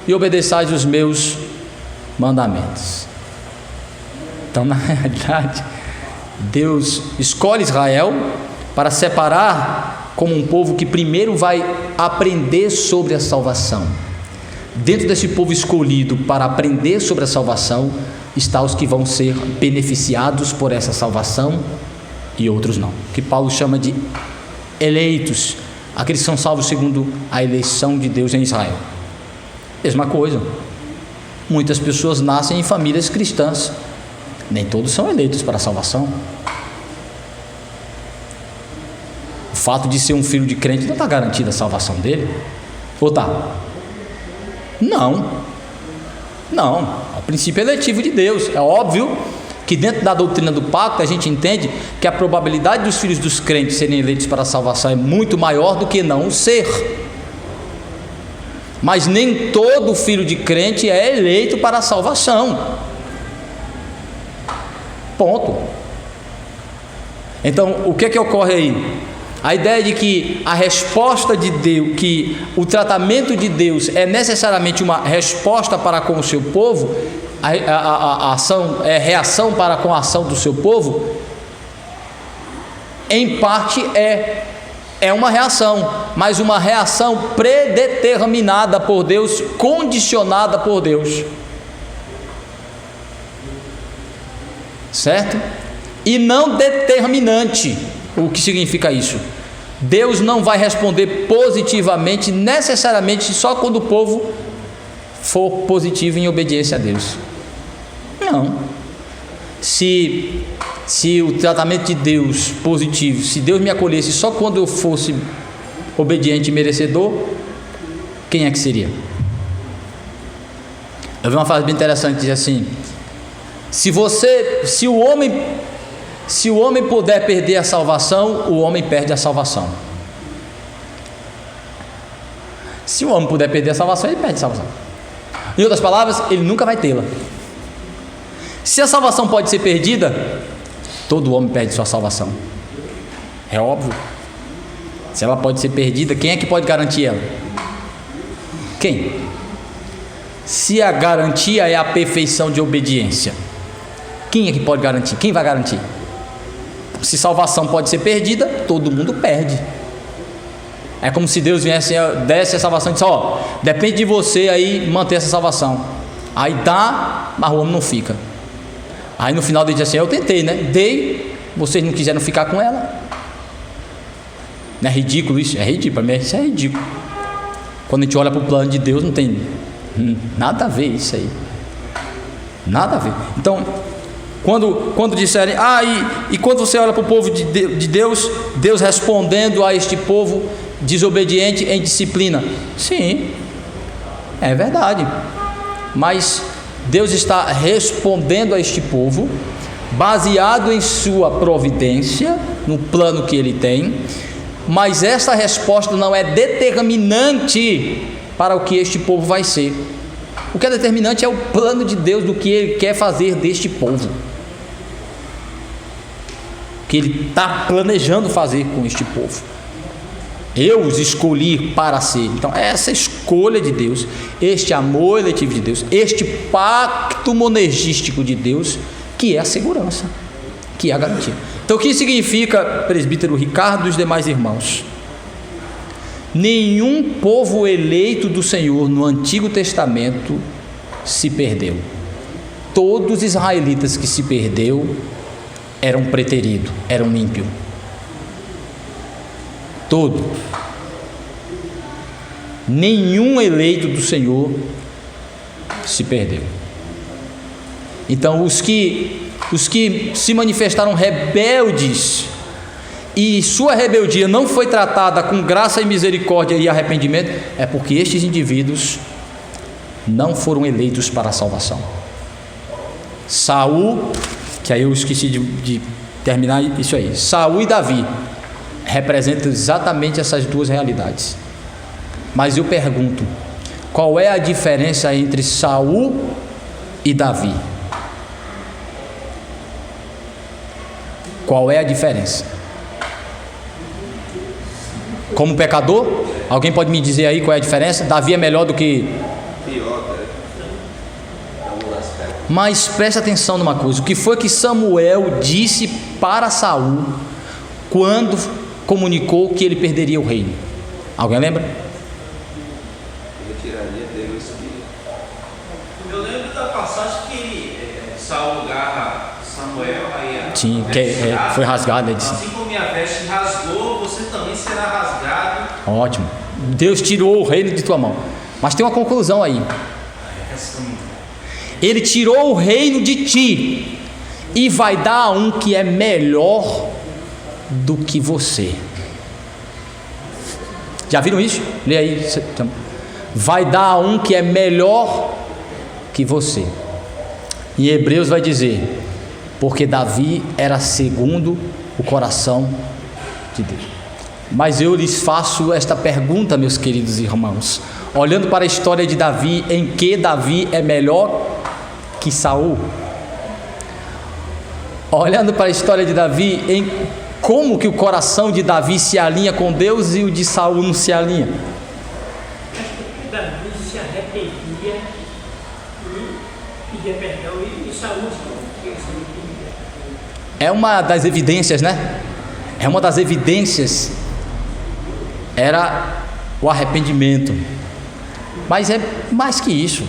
e obedeçais os meus mandamentos. Então, na realidade, Deus escolhe Israel para separar como um povo que primeiro vai aprender sobre a salvação. Dentro desse povo escolhido para aprender sobre a salvação está os que vão ser beneficiados por essa salvação e outros não, que Paulo chama de eleitos, aqueles que são salvos segundo a eleição de Deus em Israel. Mesma coisa, muitas pessoas nascem em famílias cristãs, nem todos são eleitos para a salvação. O fato de ser um filho de crente não está garantida a salvação dele, ou está? Não, é o princípio eletivo de Deus. É óbvio que dentro da doutrina do pacto a gente entende que a probabilidade dos filhos dos crentes serem eleitos para a salvação é muito maior do que não o ser, mas nem todo filho de crente é eleito para a salvação, ponto. Então o que ocorre aí? A ideia de que a resposta de Deus, que o tratamento de Deus é necessariamente uma resposta para com o seu povo, a ação é reação para com a ação do seu povo, em parte é uma reação, mas uma reação predeterminada por Deus, condicionada por Deus, certo? E não determinante. O que significa isso? Deus não vai responder positivamente necessariamente só quando o povo for positivo em obediência a Deus. Não. Se o tratamento de Deus positivo, se Deus me acolhesse só quando eu fosse obediente e merecedor, quem é que seria? Eu vi uma frase bem interessante, diz assim: se o homem puder perder a salvação, o homem perde a salvação. Se o homem puder perder a salvação, ele perde a salvação. Em outras palavras, ele nunca vai tê-la. Se a salvação pode ser perdida, todo homem perde sua salvação. É óbvio. Se ela pode ser perdida, quem é que pode garantir ela? Quem? Se a garantia é a perfeição de obediência, quem é que pode garantir? Quem vai garantir? Se salvação pode ser perdida, todo mundo perde. É como se Deus desse a salvação e disse: ó, depende de você aí manter essa salvação. Aí dá, mas o homem não fica. Aí no final ele diz assim: eu tentei, né? Dei, vocês não quiseram ficar com ela. Não é ridículo isso? É ridículo, para mim isso é ridículo. Quando a gente olha para o plano de Deus, não tem nada a ver isso aí. Nada a ver. Então, quando disserem, e quando você olha para o povo de Deus, Deus respondendo a este povo desobediente em disciplina. Sim, é verdade. Mas Deus está respondendo a este povo, baseado em sua providência, no plano que ele tem. Mas essa resposta não é determinante para o que este povo vai ser. O que é determinante é o plano de Deus, do que ele quer fazer deste povo, o que ele está planejando fazer com este povo. Eu os escolhi para ser. Então essa escolha de Deus, este amor eletivo de Deus, este pacto monergístico de Deus, que é a segurança, que é a garantia. Então o que significa, presbítero Ricardo e os demais irmãos? Nenhum povo eleito do Senhor no Antigo Testamento se perdeu. Todos os israelitas que se perdeu eram preteridos, eram ímpios. Todo. Nenhum eleito do Senhor se perdeu. Então os que se manifestaram rebeldes e sua rebeldia não foi tratada com graça e misericórdia e arrependimento, é porque estes indivíduos não foram eleitos para a salvação. Saul, que aí eu esqueci de terminar isso aí, Saul e Davi representam exatamente essas duas realidades. Mas eu pergunto, qual é a diferença entre Saul e Davi? Qual é a diferença? Como pecador, alguém pode me dizer aí qual é a diferença? Davi é melhor do que... Mas preste atenção numa coisa: o que foi que Samuel disse para Saul quando comunicou que ele perderia o reino? Alguém lembra? Ele tiraria dele o espírito. Eu lembro da passagem que Saul agarra Samuel, aí sim, foi rasgado. Ele disse, assim como minha veste rasgou, você também será rasgado. ótimo, Deus tirou o reino de tua mão. Mas tem uma conclusão aí: ele tirou o reino de ti e vai dar a um que é melhor do que você. Já viram isso? Lê aí. Vai dar a um que é melhor que você. Em Hebreus vai dizer: porque Davi era segundo o coração de Deus. Mas eu lhes faço esta pergunta, meus queridos irmãos, olhando para a história de Davi, em que Davi é melhor que Saul? Olhando para a história de Davi, em como que o coração de Davi se alinha com Deus e o de Saul não se alinha? Davi se arrependia e pedia perdão, e Saul é uma das evidências, né? É uma das evidências, era o arrependimento. Mas é mais que isso.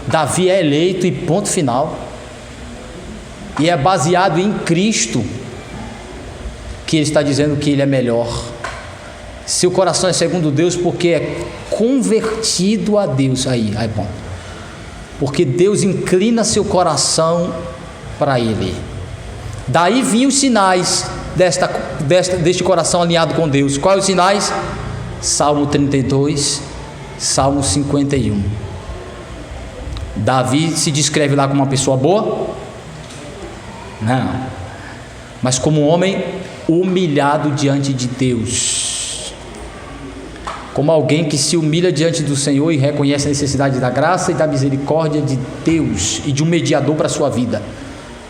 Davi é eleito e ponto final. E é baseado em Cristo que ele está dizendo que ele é melhor. Seu coração é segundo Deus porque é convertido a Deus. Aí é bom. Porque Deus inclina seu coração para Ele. Daí vinham os sinais deste coração alinhado com Deus. Quais os sinais? Salmo 32, Salmo 51. Davi se descreve lá como uma pessoa boa? Não. Mas como um homem humilhado diante de Deus. Como alguém que se humilha diante do Senhor e reconhece a necessidade da graça e da misericórdia de Deus e de um mediador para a sua vida.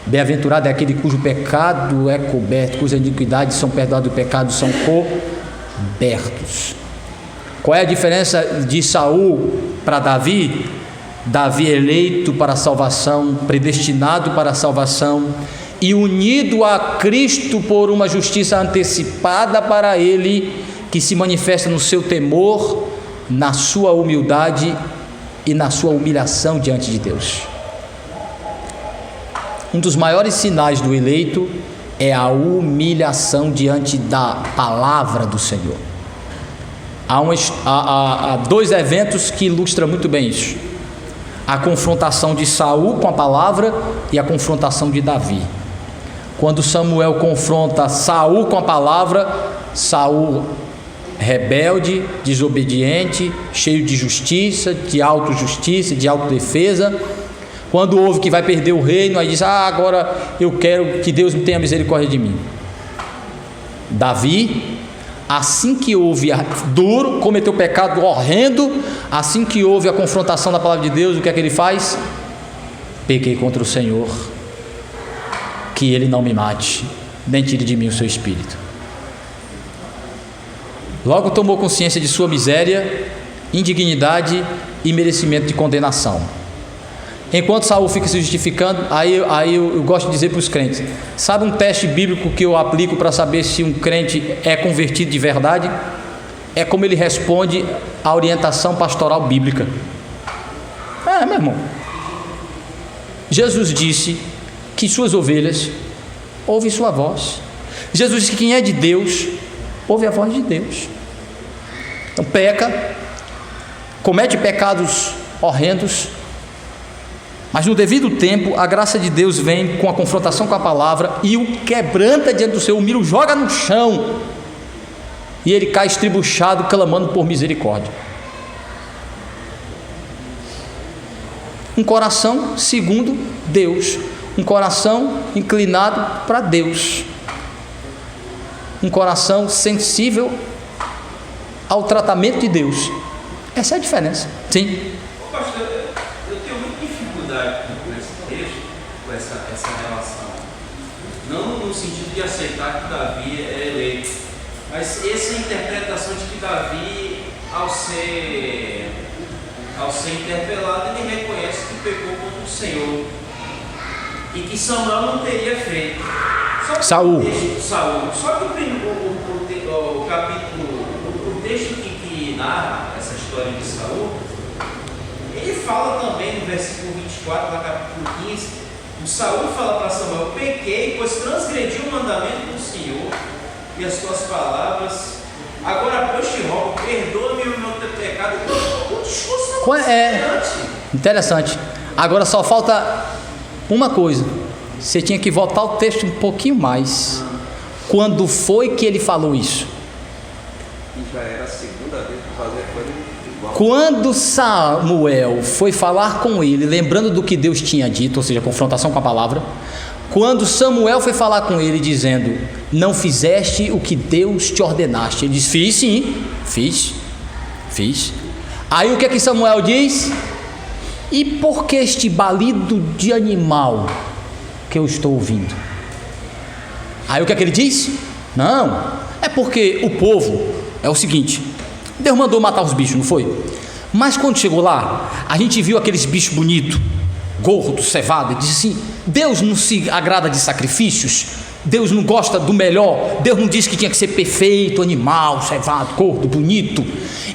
Bem-aventurado é aquele cujo pecado é coberto, cujas iniquidades são perdoadas, os pecados são cobertos. Qual é a diferença de Saul para Davi? Davi eleito para a salvação, predestinado para a salvação, e unido a Cristo por uma justiça antecipada para ele, que se manifesta no seu temor, na sua humildade e na sua humilhação diante de Deus. Um dos maiores sinais do eleito é a humilhação diante da palavra do Senhor. Há dois eventos que ilustram muito bem isso: a confrontação de Saul com a palavra e a confrontação de Davi. Quando Samuel confronta Saul com a palavra, Saul, rebelde, desobediente, cheio de justiça, de autojustiça, de autodefesa, quando ouve que vai perder o reino, aí diz: agora eu quero que Deus tenha misericórdia de mim. Davi, assim que houve duro, cometeu pecado horrendo, assim que houve a confrontação da palavra de Deus, o que é que ele faz? Pequei contra o Senhor, que Ele não me mate, nem tire de mim o seu espírito. Logo tomou consciência de sua miséria, indignidade e merecimento de condenação. Enquanto Saul fica se justificando, aí eu gosto de dizer para os crentes: sabe um teste bíblico que eu aplico para saber se um crente é convertido de verdade? É como ele responde à orientação pastoral bíblica. Meu irmão, Jesus disse que suas ovelhas ouvem sua voz. Jesus disse que quem é de Deus ouve a voz de Deus. Então peca, comete pecados horrendos, mas no devido tempo a graça de Deus vem com a confrontação com a palavra e o quebranta diante do seu, humilha, o joga no chão, e ele cai estribuchado, clamando por misericórdia. Um coração segundo Deus, um coração inclinado para Deus, um coração sensível ao tratamento de Deus. Essa é a diferença. Sim. Pastor, eu tenho muita dificuldade com esse texto, com essa relação. Não no sentido de aceitar que Davi é eleito, mas essa interpretação de que Davi, ao ser interpelado, ele reconhece que pecou contra o Senhor e que Samuel não teria feito. Saul. Só que o capítulo, o texto que narra essa história de Saul, ele fala também no versículo 24 do capítulo 15, o Saul fala para Samuel: pequei, pois transgredi o mandamento do Senhor e as tuas palavras. Agora, pois te rogo, perdoa-me o meu pecado. O discurso é interessante. Agora só falta uma coisa: você tinha que voltar o texto um pouquinho mais. Quando foi que ele falou isso? E já era a segunda vez que fazia coisa igual. Quando Samuel foi falar com ele, lembrando do que Deus tinha dito, ou seja, confrontação com a palavra. Quando Samuel foi falar com ele, dizendo: não fizeste o que Deus te ordenaste, ele disse: fiz sim, fiz. Aí o que é que Samuel diz? E por que este balido de animal que eu estou ouvindo? Aí o que é que ele diz? Não, é porque o povo é o seguinte: Deus mandou matar os bichos, não foi? Mas quando chegou lá, a gente viu aqueles bichos bonitos, gordo, cevado, e disse assim: Deus não se agrada de sacrifícios, Deus não gosta do melhor, Deus não disse que tinha que ser perfeito, animal, cevado, gordo, bonito.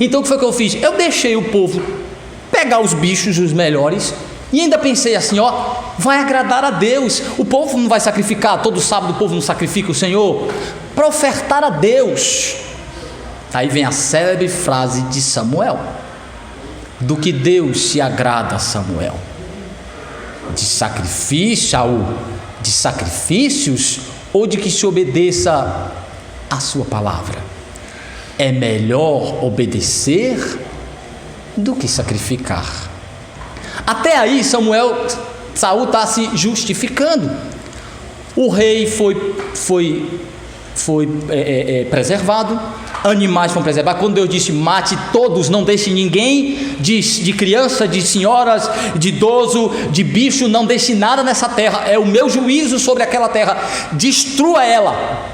Então o que foi que eu fiz? Eu deixei o povo pegar os bichos, os melhores, e ainda pensei assim: vai agradar a Deus, o povo não vai sacrificar, todo sábado o povo não sacrifica o Senhor, para ofertar a Deus. Aí vem a célebre frase de Samuel: do que Deus se agrada, Samuel? De sacrifício, Saul, de sacrifícios, ou de que se obedeça a sua palavra? É melhor obedecer do que sacrificar. Até aí Saul está se justificando. O rei foi preservado, animais foram preservados. Quando Deus disse: mate todos, não deixe ninguém, de criança, de senhoras, de idoso, de bicho, não deixe nada nessa terra, é o meu juízo sobre aquela terra, destrua ela.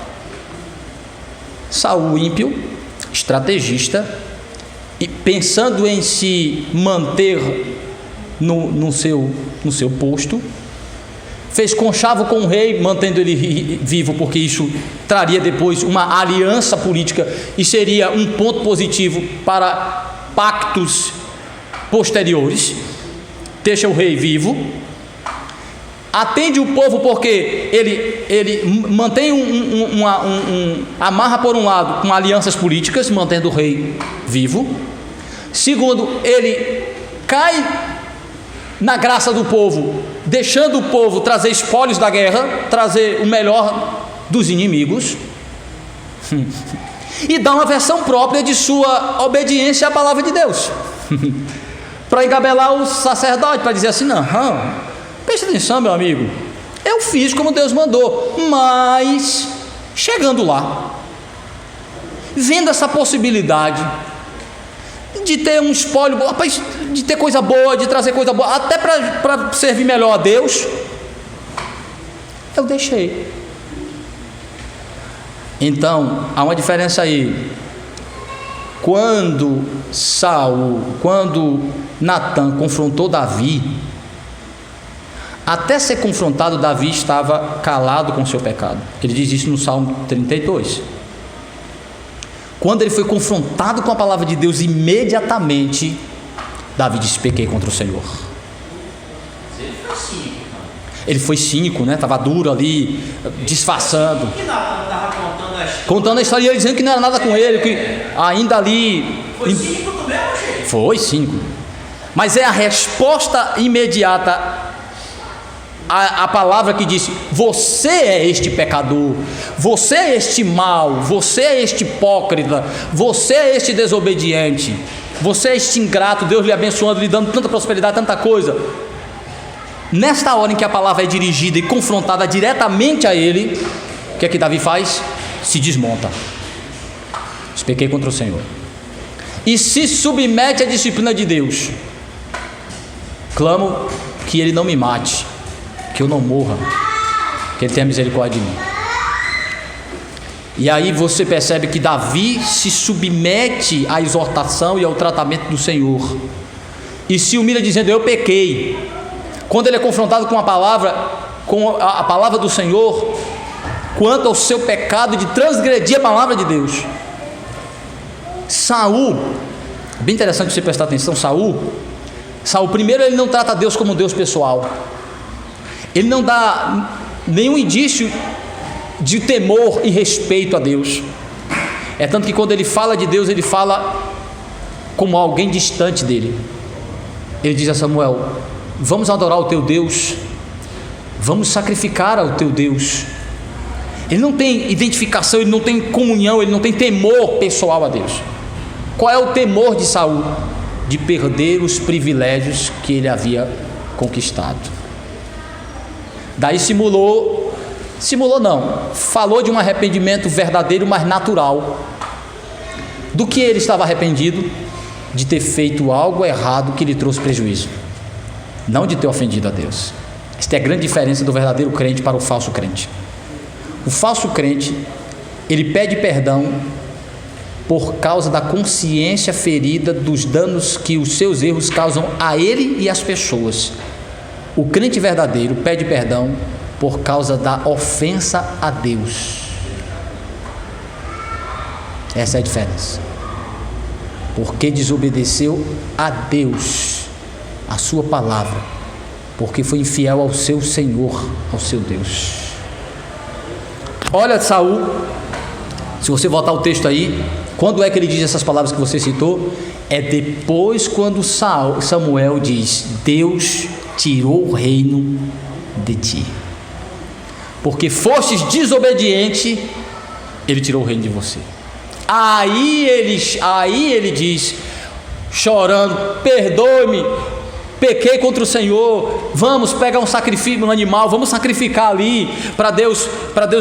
Saul, ímpio, estrategista, e pensando em se manter no seu posto, fez conchavo com o rei, mantendo ele vivo, porque isso traria depois uma aliança política e seria um ponto positivo para pactos posteriores. Deixa o rei vivo, atende o povo, porque ele mantém amarra por um lado com alianças políticas, mantendo o rei vivo. Segundo, ele cai na graça do povo, deixando o povo trazer espólios da guerra, trazer o melhor dos inimigos, e dá uma versão própria de sua obediência à palavra de Deus, para engabelar o sacerdote, para dizer assim: não, preste atenção, meu amigo, eu fiz como Deus mandou, mas chegando lá, vendo essa possibilidade de ter um espólio, de ter coisa boa, de trazer coisa boa, até para servir melhor a Deus, eu deixei. Então, há uma diferença aí. Quando Natan confrontou Davi, até ser confrontado, Davi estava calado com o seu pecado. Ele diz isso no Salmo 32. Quando ele foi confrontado com a palavra de Deus, imediatamente Davi disse: pequei contra o Senhor. Ele foi cínico, né? Estava duro ali, disfarçando, contando a história, e ele dizendo que não era nada com ele, que ainda ali... Foi cínico do mesmo jeito. Foi cínico. Mas é a resposta imediata a palavra que disse: você é este pecador, você é este mau, você é este hipócrita, você é este desobediente, você é este ingrato, Deus lhe abençoando, lhe dando tanta prosperidade, tanta coisa. Nesta hora em que a palavra é dirigida e confrontada diretamente a ele, o que é que Davi faz? Se desmonta. Pequei contra o Senhor e se submete à disciplina de Deus. Clamo que ele não me mate, que eu não morra, que ele tenha misericórdia de mim. E aí você percebe que Davi se submete à exortação e ao tratamento do Senhor, e se humilha dizendo: eu pequei. Quando ele é confrontado com a palavra do Senhor, quanto ao seu pecado de transgredir a palavra de Deus. Saul, bem interessante você prestar atenção. Saul, primeiro, ele não trata Deus como Deus pessoal, ele não dá nenhum indício de temor e respeito a Deus. É tanto que quando ele fala de Deus, ele fala como alguém distante dele. Ele diz a Samuel: vamos adorar o teu Deus, vamos sacrificar ao teu Deus. Ele não tem identificação, ele não tem comunhão, ele não tem temor pessoal a Deus. Qual é o temor de Saul? De perder os privilégios que ele havia conquistado. Daí falou de um arrependimento verdadeiro, mas natural. Do que ele estava arrependido? De ter feito algo errado que lhe trouxe prejuízo, não de ter ofendido a Deus. Esta é a grande diferença do verdadeiro crente para o falso crente. O falso crente, ele pede perdão por causa da consciência ferida dos danos que os seus erros causam a ele e às pessoas. O crente verdadeiro pede perdão por causa da ofensa a Deus. Essa é a diferença. Porque desobedeceu a Deus, a sua palavra, porque foi infiel ao seu Senhor, ao seu Deus. Olha Saul, se você voltar o texto aí, quando é que ele diz essas palavras que você citou? É depois, quando Samuel diz: Deus tirou o reino de ti, porque fostes desobediente, ele tirou o reino de você. Aí ele diz, chorando: perdoe-me, pequei contra o Senhor, vamos pegar um sacrifício, um animal, vamos sacrificar ali para Deus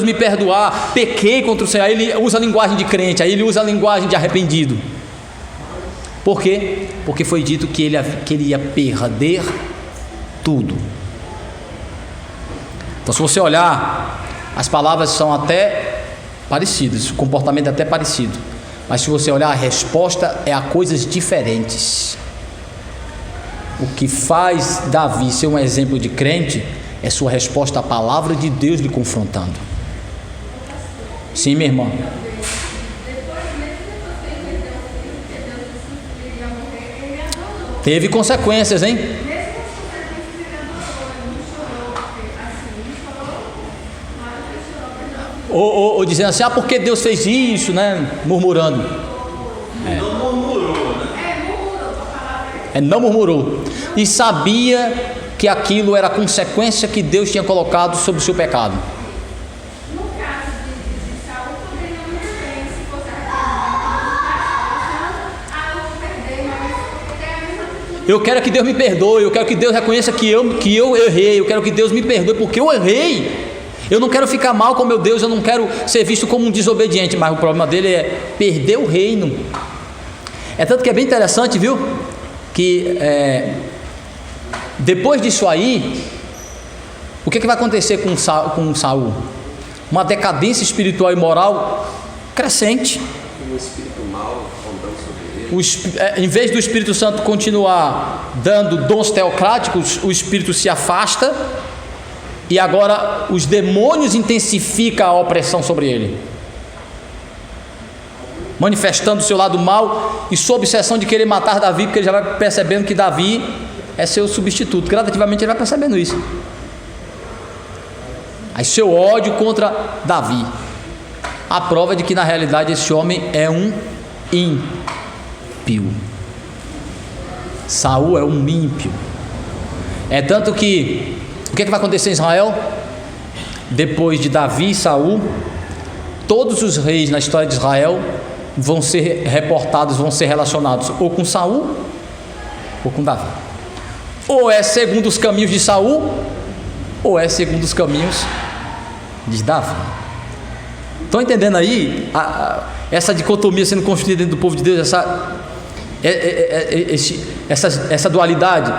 me perdoar, pequei contra o Senhor. Aí ele usa a linguagem de crente, aí ele usa a linguagem de arrependido. Por quê? Porque foi dito que ele ia perder tudo. Então, se você olhar, as palavras são até parecidas, o comportamento é até parecido, mas se você olhar, a resposta é a coisas diferentes. O que faz Davi ser um exemplo de crente É sua resposta à palavra de Deus lhe confrontando. Sim, minha irmã. Teve consequências, hein? Ou dizendo assim, porque Deus fez isso, né? Murmurando. Não murmurou, né? Não murmurou. E sabia que aquilo era a consequência que Deus tinha colocado sobre o seu pecado. No caso de Saul, poderia não ter, se fosse eu vou perder, mas tem a mesma atitude. Eu quero que Deus me perdoe, eu quero que Deus reconheça que eu errei, eu quero que Deus me perdoe porque eu errei. Eu não quero ficar mal com meu Deus, eu não quero ser visto como um desobediente, mas o problema dele é perder o reino. É tanto que é bem interessante, viu? Que depois disso aí, o que vai acontecer com Saul? Uma decadência espiritual e moral crescente. Um espírito mau rondando sobre ele. Em vez do Espírito Santo continuar dando dons teocráticos, o Espírito se afasta. E agora os demônios intensificam a opressão sobre ele, manifestando o seu lado mal e sob obsessão de querer matar Davi, porque ele já vai percebendo que Davi é seu substituto. Gradativamente ele vai percebendo isso. Aí seu ódio contra Davi, a prova de que na realidade esse homem é um ímpio. Saul é um ímpio. É tanto que o que vai acontecer em Israel? Depois de Davi e Saul, todos os reis na história de Israel vão ser reportados, vão ser relacionados ou com Saul ou com Davi. Ou é segundo os caminhos de Saul, ou é segundo os caminhos de Davi. Estão entendendo aí essa dicotomia sendo construída dentro do povo de Deus, essa dualidade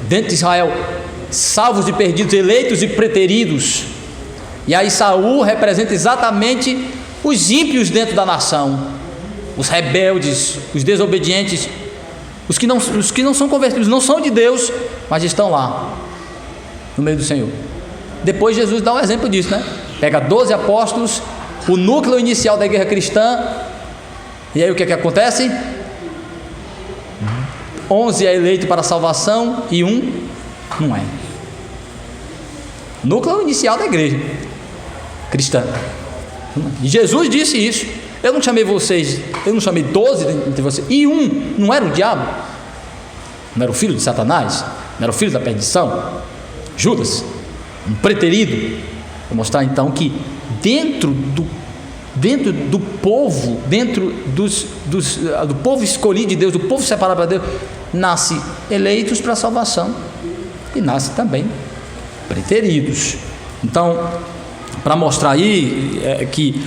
dentro de Israel? Salvos e perdidos, eleitos e preteridos. E aí Saul representa exatamente os ímpios dentro da nação, os rebeldes, os desobedientes, os que não são convertidos, não são de Deus, mas estão lá no meio do Senhor. Depois Jesus dá um exemplo disso, né? Pega 12 apóstolos, o núcleo inicial da igreja cristã, e aí o que acontece? 11 é eleito para a salvação e 1 não é. Núcleo inicial da igreja cristã. E Jesus disse isso. Eu não chamei vocês, eu não chamei 12 entre vocês, e 1 não era o diabo, não era o filho de Satanás, não era o filho da perdição, Judas, um preterido. Vou mostrar então que dentro do povo, dentro do povo escolhido de Deus, do povo separado para Deus, nasce eleitos para a salvação e nasce também preteridos. Então, para mostrar aí que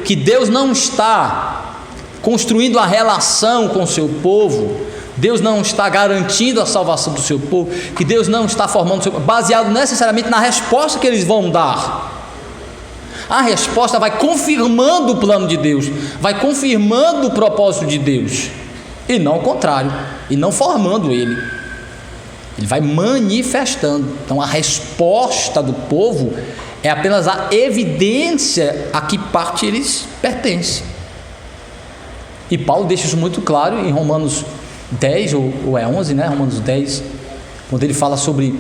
que Deus não está construindo a relação com o seu povo, Deus não está garantindo a salvação do seu povo, que Deus não está formando o seu povo, baseado necessariamente na resposta que eles vão dar. A resposta vai confirmando o plano de Deus, vai confirmando o propósito de Deus, e não o contrário, e não formando ele. Ele vai manifestando. Então a resposta do povo é apenas a evidência a que parte eles pertencem. E Paulo deixa isso muito claro em Romanos 10, ou é 11, né? Romanos 10, quando ele fala sobre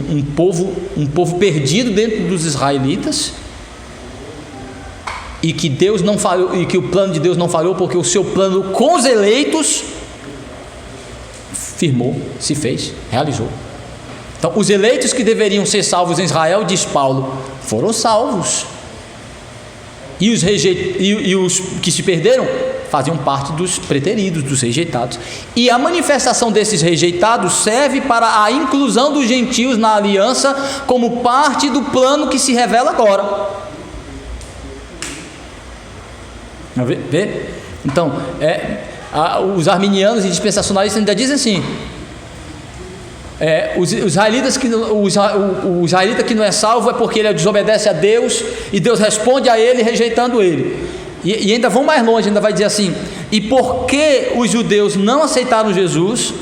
um povo perdido dentro dos israelitas, e que Deus não falhou, e que o plano de Deus não falhou, porque o seu plano com os eleitos firmou, se fez, realizou. Então, os eleitos que deveriam ser salvos em Israel, diz Paulo, foram salvos. E os que se perderam faziam parte dos preteridos, dos rejeitados. E a manifestação desses rejeitados serve para a inclusão dos gentios na aliança como parte do plano que se revela agora. Vê? Então, os arminianos e dispensacionalistas ainda dizem assim: o israelita que não é salvo é porque ele desobedece a Deus e Deus responde a ele rejeitando ele. E ainda vão mais longe, ainda vai dizer assim: e porque os judeus não aceitaram Jesus,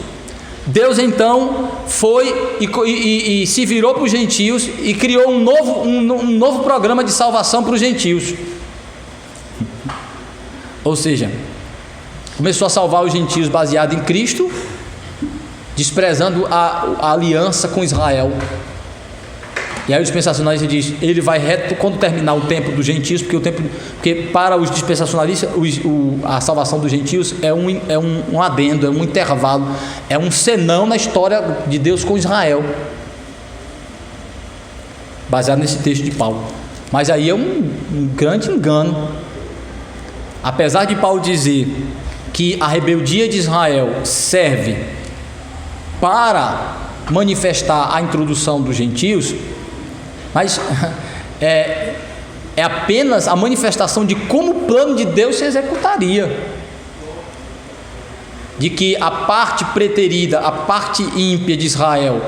Deus então foi e se virou para os gentios e criou um novo programa de salvação para os gentios. Ou seja, começou a salvar os gentios baseado em Cristo, desprezando a aliança com Israel. E aí o dispensacionalista diz, ele vai reto quando terminar o tempo dos gentios, porque para os dispensacionalistas a salvação dos gentios é um adendo, é um intervalo, é um senão na história de Deus com Israel, baseado nesse texto de Paulo. Mas aí é um grande engano. Apesar de Paulo dizer que a rebeldia de Israel serve para manifestar a introdução dos gentios, mas é apenas a manifestação de como o plano de Deus se executaria, de que a parte preterida, a parte ímpia de Israel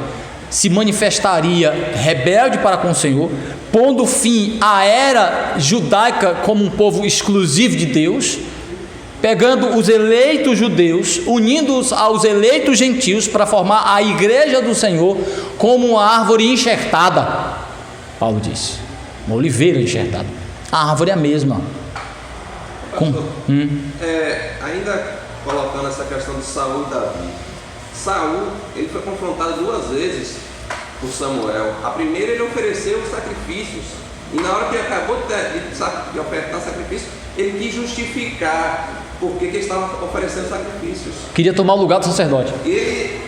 se manifestaria rebelde para com o Senhor, pondo fim à era judaica como um povo exclusivo de Deus, pegando os eleitos judeus, unindo-os aos eleitos gentios para formar a igreja do Senhor como uma árvore enxertada. Paulo disse, uma oliveira enxertada. A árvore é a mesma. Ainda colocando essa questão de Saul e Davi. Saul, ele foi confrontado 2 vezes por Samuel. A primeira, ele ofereceu sacrifícios, e na hora que acabou de ofertar sacrifício, ele quis justificar porque ele estava oferecendo sacrifícios. Queria tomar o lugar do sacerdote. Ele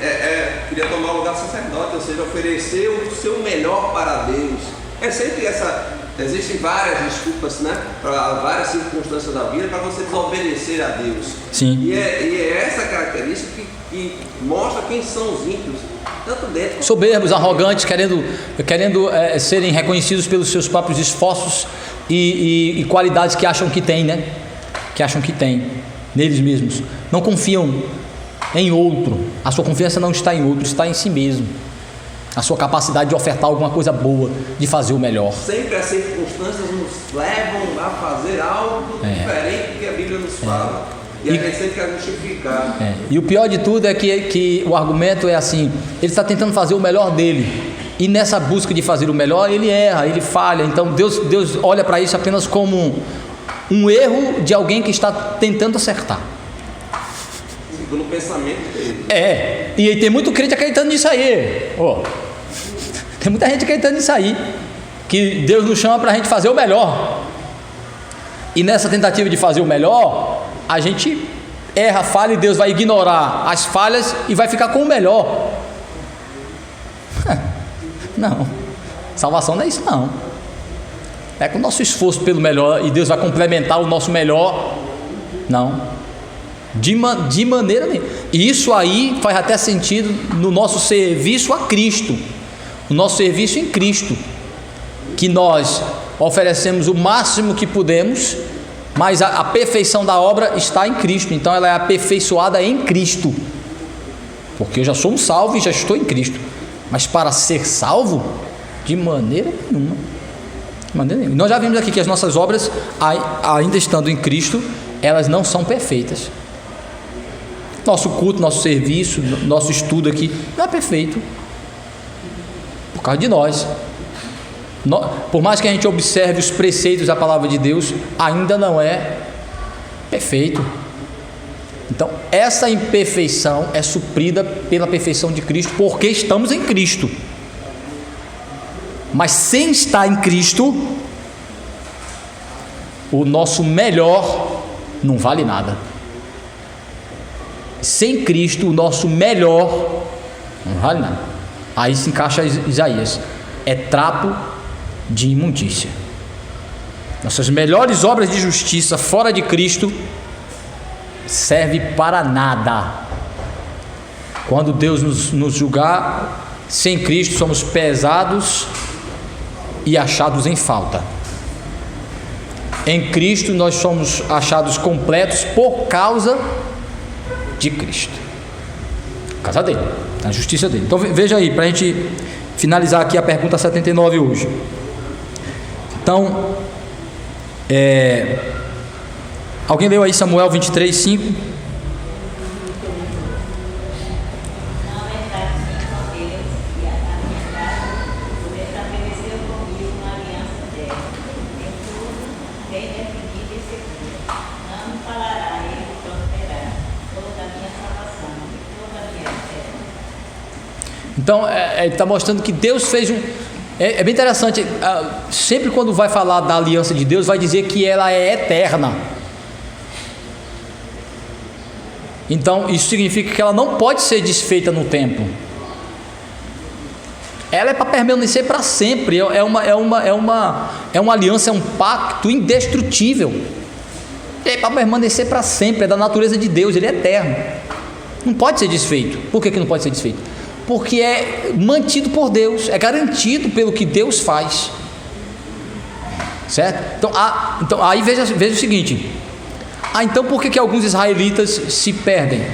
queria tomar o lugar do sacerdote, ou seja, ofereceu o seu melhor para Deus. Existem várias desculpas, né, para várias circunstâncias da vida, para você desobedecer a Deus. Sim. E é essa característica que mostra quem são os ímpios, tanto dentro... Soberbos, arrogantes, querendo serem reconhecidos pelos seus próprios esforços e qualidades que acham que têm, né? Que acham que têm neles mesmos. Não confiam em outro. A sua confiança não está em outro, está em si mesmo. A sua capacidade de ofertar alguma coisa boa, de fazer o melhor. Sempre as circunstâncias nos levam a fazer algo diferente do que a Bíblia nos fala. E a gente sempre quer justificar. E o pior de tudo é que o argumento é assim: ele está tentando fazer o melhor dele, e nessa busca de fazer o melhor, ele erra, ele falha. Então Deus olha para isso apenas como um erro de alguém que está tentando acertar. Segundo o pensamento dele. E tem muito crente acreditando nisso aí. Tem muita gente acreditando nisso aí, que Deus nos chama para a gente fazer o melhor. E nessa tentativa de fazer o melhor, a gente erra, falha, e Deus vai ignorar as falhas e vai ficar com o melhor. Não, salvação não é isso não. É com o nosso esforço pelo melhor e Deus vai complementar o nosso melhor. Não, de maneira nenhuma. E isso aí faz até sentido no nosso serviço a Cristo, o nosso serviço em Cristo, que nós oferecemos o máximo que podemos, mas a perfeição da obra está em Cristo. Então ela é aperfeiçoada em Cristo, porque eu já sou um salvo e já estou em Cristo. Mas para ser salvo, de maneira nenhuma. Nós já vimos aqui que as nossas obras, ainda estando em Cristo, elas não são perfeitas. Nosso culto, nosso serviço, nosso estudo aqui não é perfeito, por causa de nós. Por mais que a gente observe os preceitos da palavra de Deus, ainda não é perfeito. Então essa imperfeição é suprida pela perfeição de Cristo, porque estamos em Cristo. Mas sem estar em Cristo, o nosso melhor não vale nada. Sem Cristo, o nosso melhor não vale nada. Aí se encaixa Isaías: é trapo de imundícia. Nossas melhores obras de justiça fora de Cristo serve para nada. Quando Deus nos julgar, sem Cristo somos pesados e achados em falta. Em Cristo nós somos achados completos por causa de Cristo, por causa dele, a justiça dele. Então veja aí, para a gente finalizar aqui a pergunta 79 hoje. Então, alguém leu aí Samuel 23:5? Então, ele está mostrando que Deus fez um... É bem interessante, sempre quando vai falar da aliança de Deus, vai dizer que ela é eterna. Então, isso significa que ela não pode ser desfeita no tempo. Ela é para permanecer para sempre. É uma aliança, é um pacto indestrutível. É para permanecer para sempre. É da natureza de Deus, ele é eterno. Não pode ser desfeito. Por que não pode ser desfeito? Porque é mantido por Deus, é garantido pelo que Deus faz. Certo? Então aí veja o seguinte. Então por que alguns israelitas se perdem?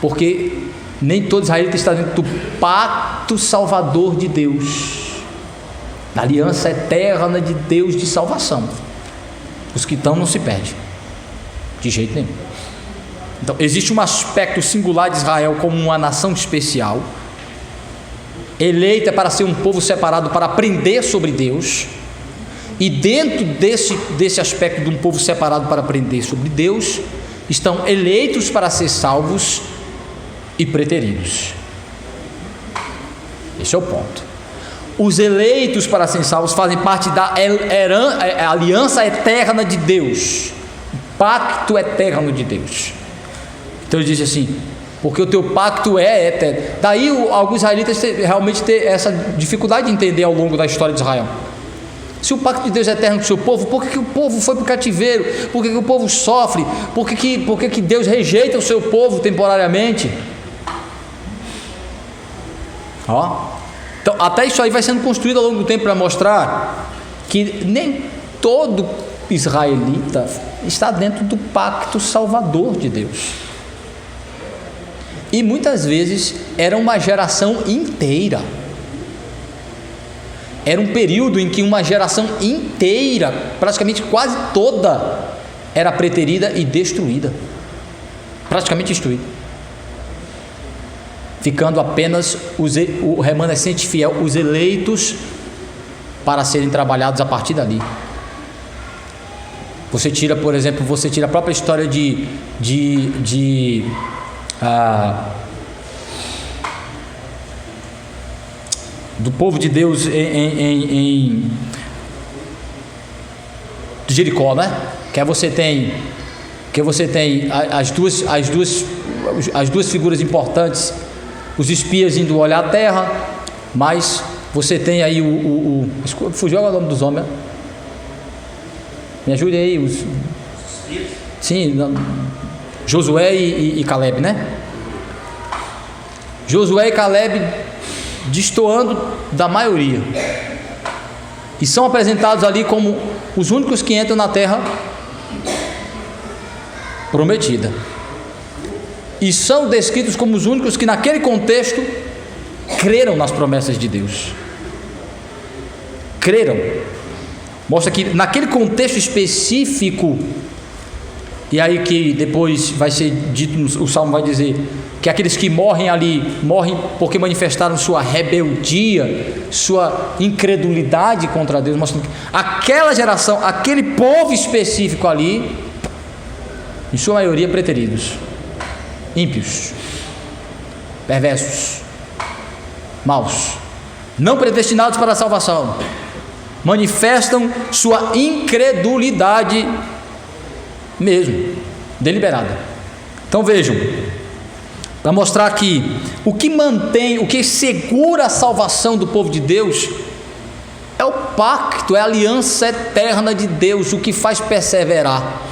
Porque nem todo israelita está dentro do pacto salvador de Deus, da aliança eterna de Deus de salvação. Os que estão não se perdem de jeito nenhum. Então existe um aspecto singular de Israel como uma nação especial, eleita para ser um povo separado para aprender sobre Deus. E dentro desse aspecto de um povo separado para aprender sobre Deus, estão eleitos para ser salvos e preteridos. Esse é o ponto. Os eleitos para serem salvos fazem parte da aliança eterna de Deus, o pacto eterno de Deus. Então ele diz assim, porque o teu pacto é eterno. Daí alguns israelitas realmente têm essa dificuldade de entender ao longo da história de Israel. Se o pacto de Deus é eterno com o seu povo, por que o povo foi para o cativeiro? Por que o povo sofre? Por que Deus rejeita o seu povo temporariamente? Então até isso aí vai sendo construído ao longo do tempo para mostrar que nem todo israelita está dentro do pacto salvador de Deus. E muitas vezes era uma geração inteira. Era um período em que uma geração inteira, praticamente quase toda, era preterida e destruída. Praticamente destruída. Ficando apenas o remanescente fiel, os eleitos, para serem trabalhados a partir dali. Você tira, por exemplo, a própria história do povo de Deus em Jericó, né? Que você tem as duas figuras importantes, os espias indo olhar a terra, mas você tem aí fugiu o nome dos homens. Me ajude aí, sim, Josué e Caleb, né? Josué e Caleb destoando da maioria, e são apresentados ali como os únicos que entram na terra prometida, e são descritos como os únicos que naquele contexto creram nas promessas de Deus. Creram, mostra que naquele contexto específico, e aí que depois vai ser dito, o Salmo vai dizer que aqueles que morrem ali, morrem porque manifestaram sua rebeldia, sua incredulidade contra Deus, mostrando que aquela geração, aquele povo específico ali, em sua maioria preteridos, ímpios, perversos, maus, não predestinados para a salvação, manifestam sua incredulidade mesmo, deliberada. Então vejam, para mostrar que o que segura a salvação do povo de Deus é o pacto, é a aliança eterna de Deus, o que faz perseverar.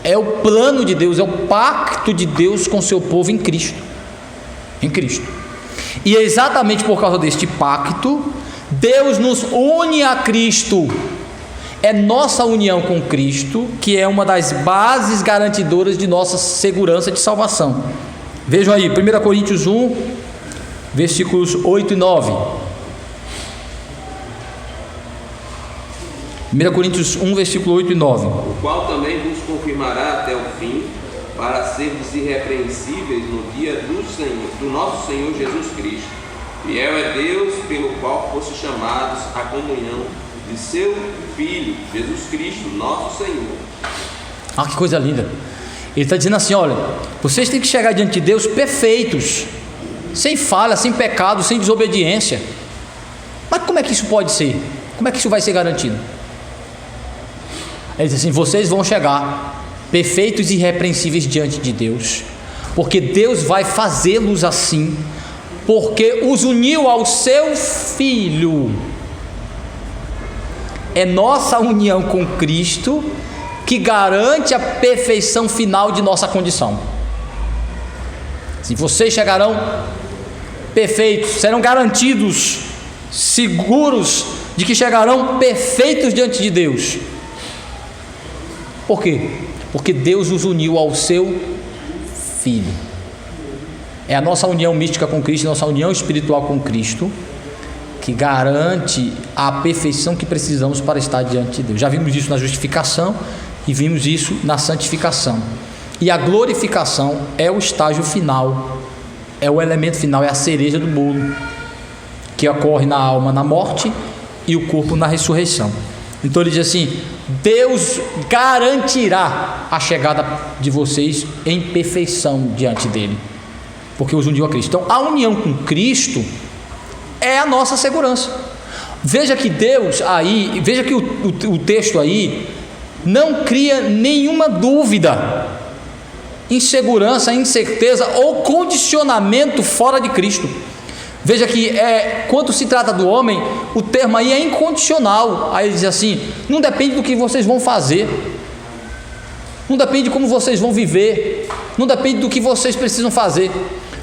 É o plano de Deus, é o pacto de Deus com seu povo em Cristo. Em Cristo. E é exatamente por causa deste pacto, Deus nos une a Cristo. É nossa união com Cristo que é uma das bases garantidoras de nossa segurança de salvação. Vejam aí, 1 Coríntios 1, versículos 8 e 9. 1 Coríntios 1, versículo 8 e 9. O qual também vos confirmará até o fim, para sermos irrepreensíveis no dia do nosso Senhor Jesus Cristo. Fiel é Deus, pelo qual fosse chamados à comunhão de seu Filho, Jesus Cristo, nosso Senhor. Ah, que coisa linda! Ele está dizendo assim: olha, vocês têm que chegar diante de Deus perfeitos, sem falha, sem pecado, sem desobediência. Mas como é que isso pode ser? Como é que isso vai ser garantido? Ele diz assim: vocês vão chegar perfeitos e irrepreensíveis diante de Deus, porque Deus vai fazê-los assim, porque os uniu ao seu Filho. É nossa união com Cristo que garante a perfeição final de nossa condição. Se vocês chegarão perfeitos, serão garantidos, seguros de que chegarão perfeitos diante de Deus. Por quê? Porque Deus os uniu ao seu Filho. É a nossa união mística com Cristo, nossa união espiritual com Cristo, que garante a perfeição que precisamos para estar diante de Deus. Já vimos isso na justificação e vimos isso na santificação. E a glorificação é o estágio final, é o elemento final, é a cereja do bolo, que ocorre na alma na morte e o corpo na ressurreição. Então ele diz assim: Deus garantirá a chegada de vocês em perfeição diante dele, porque os uniu a Cristo. Então a união com Cristo é a nossa segurança. Veja que Deus aí, veja que o texto aí não cria nenhuma dúvida, insegurança, incerteza ou condicionamento fora de Cristo. Veja que quando se trata do homem, o termo aí é incondicional. Aí ele diz assim: não depende do que vocês vão fazer, não depende de como vocês vão viver, não depende do que vocês precisam fazer,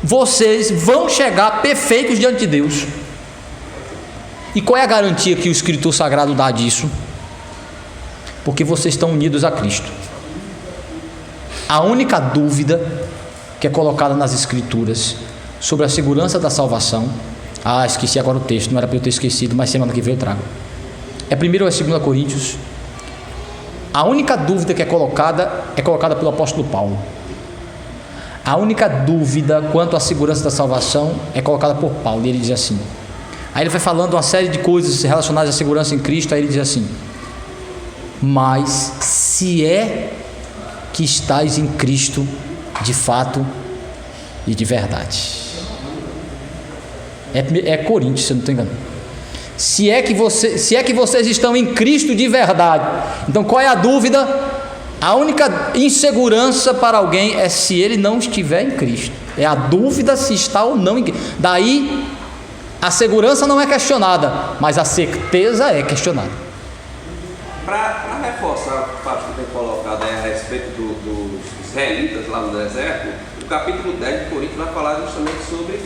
vocês vão chegar perfeitos diante de Deus. E qual é a garantia que o Escritor Sagrado dá disso? Porque vocês estão unidos a Cristo. A única dúvida que é colocada nas Escrituras sobre a segurança da salvação, esqueci agora o texto, não era para eu ter esquecido, mas semana que vem eu trago, é 1 ou 2 Coríntios. A única dúvida que é colocada pelo apóstolo Paulo. A única dúvida quanto à segurança da salvação é colocada por Paulo, e ele diz assim, aí ele vai falando uma série de coisas relacionadas à segurança em Cristo, aí ele diz assim: mas se é que estáis em Cristo de fato e de verdade. É Coríntios, se eu não estou enganando. Se é que vocês estão em Cristo de verdade. Então qual é a dúvida? A única insegurança para alguém é se ele não estiver em Cristo. É a dúvida se está ou não em Cristo. Daí a segurança não é questionada, mas a certeza é questionada. Para reforçar o fato que tem colocado aí a respeito dos israelitas lá no deserto, o capítulo 10 de Coríntios vai falar justamente sobre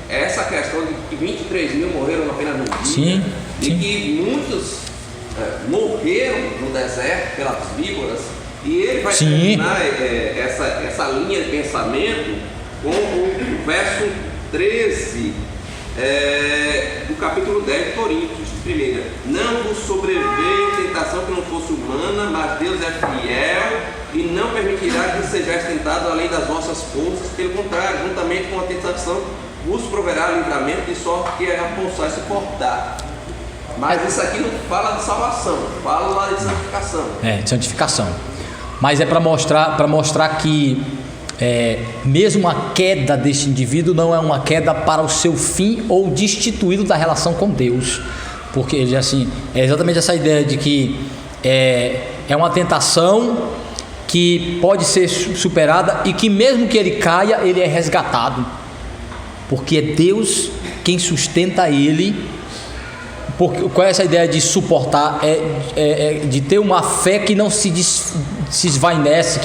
essa questão de que 23 mil morreram apenas no dia. Sim. E que muitos morreram no deserto pelas víboras. E ele vai terminar essa linha de pensamento com o verso 13 do capítulo 10 de Coríntios. Primeira: não vos sobreveio tentação que não fosse humana, mas Deus é fiel e não permitirá que sejais tentados além das vossas forças. Pelo contrário, juntamente com a tentação vos proverá livramento, de sorte que a possais suportar. Mas isso aqui não fala de salvação, fala lá de santificação. De santificação. Mas é para mostrar que mesmo a queda deste indivíduo não é uma queda para o seu fim ou destituído da relação com Deus. Porque ele assim, é exatamente essa ideia de que é uma tentação que pode ser superada e que mesmo que ele caia, ele é resgatado, porque é Deus quem sustenta ele. Porque, qual é essa ideia de suportar? De ter uma fé que não se esvainece,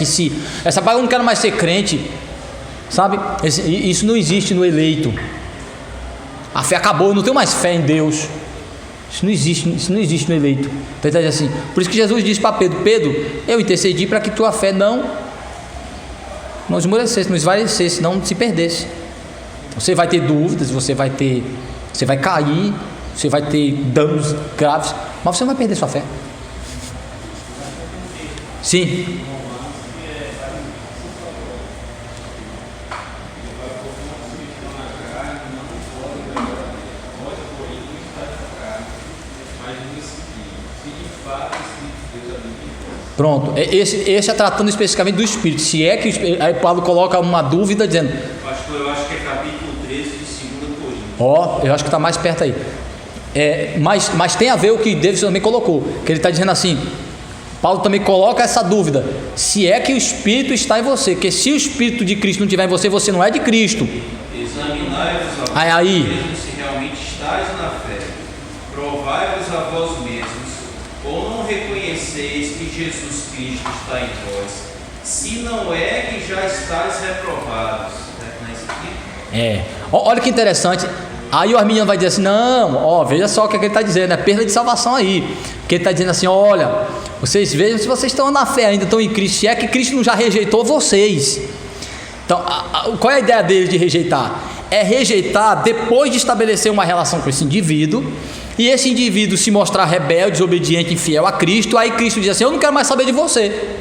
essa eu não quero mais ser crente, sabe? Isso não existe no eleito. A fé acabou, eu não tenho mais fé em Deus. Isso não existe no eleito. Então ele está dizendo assim, por isso que Jesus disse para Pedro: eu intercedi para que tua fé não esmorecesse, não esvaecesse, não se perdesse. Você vai ter dúvidas, você vai cair, você vai ter danos graves, mas você não vai perder sua fé. Sim. Pronto, esse é tratando especificamente do Espírito. Se é que aí Paulo coloca uma dúvida dizendo... Pastor, eu acho que é capítulo 13 de 2 Coríntios. Ó, eu acho que está mais perto aí. Mas tem a ver o que David também colocou, que ele está dizendo assim, Paulo também coloca essa dúvida, se é que o Espírito está em você, porque se o Espírito de Cristo não estiver em você, você não é de Cristo. Examinai-vos a vós mesmos se realmente estáis na fé, provai-vos a vós mesmos, ou não reconheceis que Jesus Cristo está em vós, se não é que já estáis reprovados. Olha que interessante. Aí o arminiano vai dizer assim, não, veja só o que ele está dizendo, é perda de salvação aí, porque ele está dizendo assim, olha, vocês vejam se vocês estão na fé, ainda estão em Cristo, se é que Cristo não já rejeitou vocês. Então, qual é a ideia dele de rejeitar? É rejeitar depois de estabelecer uma relação com esse indivíduo, e esse indivíduo se mostrar rebelde, desobediente, infiel a Cristo, aí Cristo diz assim, eu não quero mais saber de você.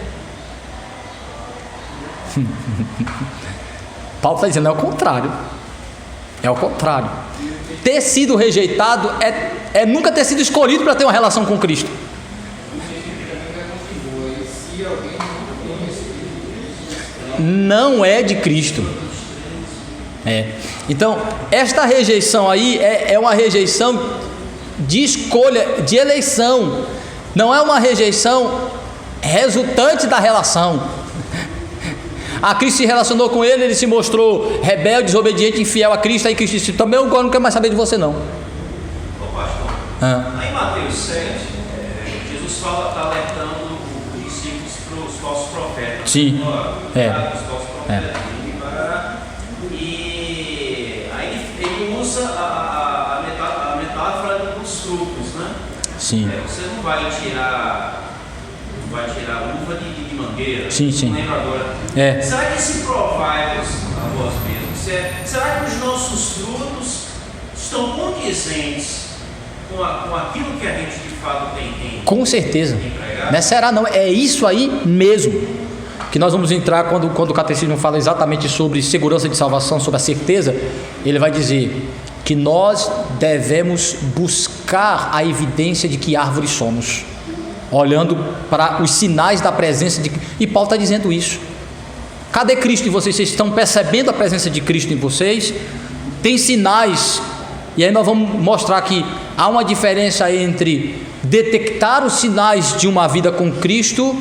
Paulo está dizendo, é o contrário. É o contrário. Ter sido rejeitado é nunca ter sido escolhido para ter uma relação com Cristo. Não é de Cristo. Então, esta rejeição aí é uma rejeição de escolha, de eleição. Não é uma rejeição resultante da relação. A Cristo se relacionou com ele se mostrou rebelde, desobediente, infiel a Cristo. Aí Cristo disse, também eu não quero mais saber de você não. Ô pastor, lá em Mateus 7, Jesus está alertando os discípulos para os falsos profetas. Sim, Os falsos profetas. E aí ele usa a metáfora dos frutos, né? Sim. Você não vai tirar uva de mangueira. Sim. Não lembro agora. Será que esse provai-vos a vós mesmos? Será que os nossos frutos estão condizentes com aquilo que a gente de fato tem? Com certeza. Não será não, é isso aí mesmo. Que nós vamos entrar quando o catecismo fala exatamente sobre segurança de salvação, sobre a certeza, ele vai dizer que nós devemos buscar a evidência de que árvore somos, olhando para os sinais da presença de Cristo. E Paulo está dizendo isso. Cadê Cristo em vocês? Vocês estão percebendo a presença de Cristo em vocês? Tem sinais. E aí nós vamos mostrar que há uma diferença entre detectar os sinais de uma vida com Cristo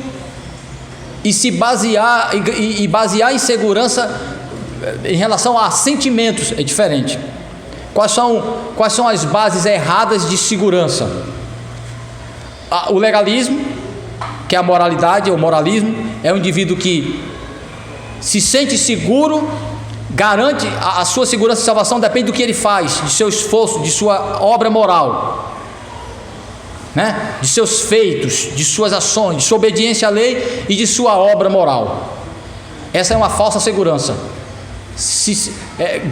e se basear em segurança em relação a sentimentos. É diferente. Quais são as bases erradas de segurança? O legalismo, que é a moralidade, o moralismo, é um indivíduo que se sente seguro, garante a sua segurança e salvação, depende do que ele faz, de seu esforço, de sua obra moral, né? De seus feitos, de suas ações, de sua obediência à lei e de sua obra moral. Essa é uma falsa segurança.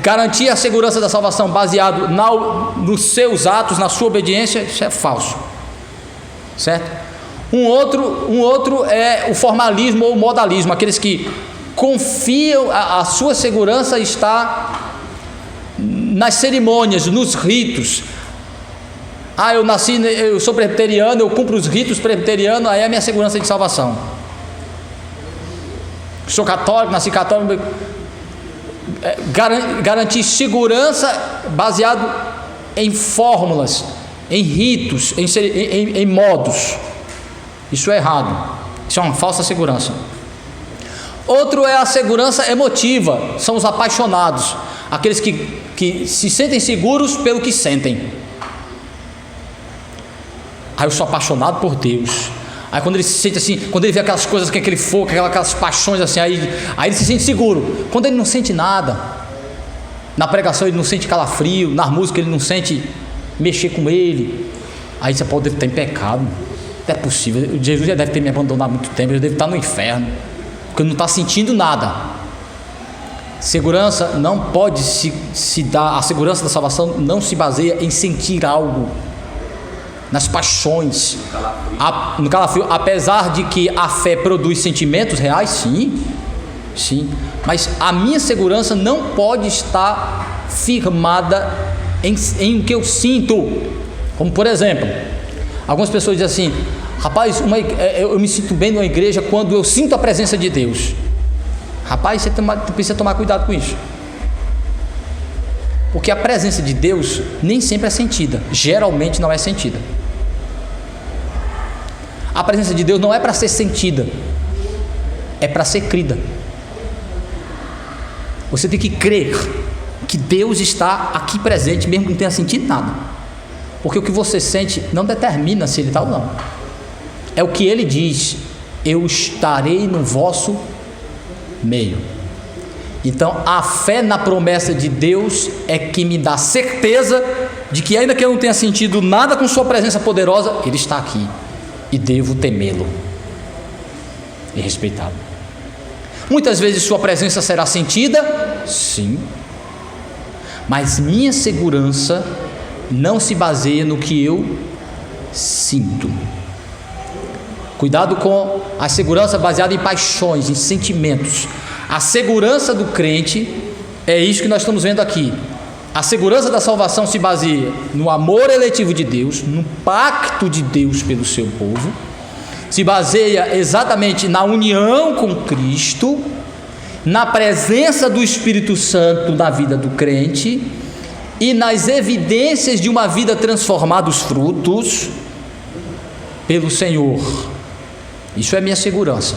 Garantir a segurança da salvação baseado nos seus atos, na sua obediência, isso é falso. Certo? Um outro é o formalismo ou o modalismo, aqueles que confiam, a sua segurança está nas cerimônias, nos ritos. Eu sou presbiteriano, eu cumpro os ritos presbiterianos, aí é a minha segurança de salvação. Sou católico, nasci católico. Garantir segurança baseado em fórmulas, em ritos, em modos. Isso é errado. Isso é uma falsa segurança. Outro é a segurança emotiva. São os apaixonados, aqueles que se sentem seguros pelo que sentem. Eu sou apaixonado por Deus. Aí quando ele se sente assim, quando ele vê aquelas coisas, aquele fogo, aquelas paixões assim, aí ele se sente seguro. Quando ele não sente nada, na pregação ele não sente calafrio, na música ele não sente mexer com ele, aí você pode estar em pecado. Não é possível, Jesus já deve ter me abandonado há muito tempo, eu devo estar no inferno, porque não está sentindo nada. Segurança não pode se dar, a segurança da salvação não se baseia em sentir algo, nas paixões, no calafrio, apesar de que a fé produz sentimentos reais, sim, mas a minha segurança não pode estar firmada em o que eu sinto. Como por exemplo, algumas pessoas dizem assim: Rapaz, eu me sinto bem numa igreja quando eu sinto a presença de Deus. Rapaz, você precisa tomar cuidado com isso. Porque a presença de Deus nem sempre é sentida. Geralmente não é sentida. A presença de Deus não é para ser sentida, é para ser crida. Você tem que crer que Deus está aqui presente, mesmo que não tenha sentido nada. Porque o que você sente não determina se Ele está ou não. É o que Ele diz: eu estarei no vosso meio. Então, a fé na promessa de Deus é que me dá certeza de que, ainda que eu não tenha sentido nada com sua presença poderosa, Ele está aqui e devo temê-lo e respeitá-lo. Muitas vezes sua presença será sentida, sim, mas minha segurança não se baseia no que eu sinto. Cuidado com a segurança baseada em paixões, em sentimentos. A segurança do crente é isso que nós estamos vendo aqui. A segurança da salvação se baseia no amor eletivo de Deus, no pacto de Deus pelo seu povo, se baseia exatamente na união com Cristo, na presença do Espírito Santo na vida do crente e nas evidências de uma vida transformada, os frutos, pelo Senhor. Isso é minha segurança.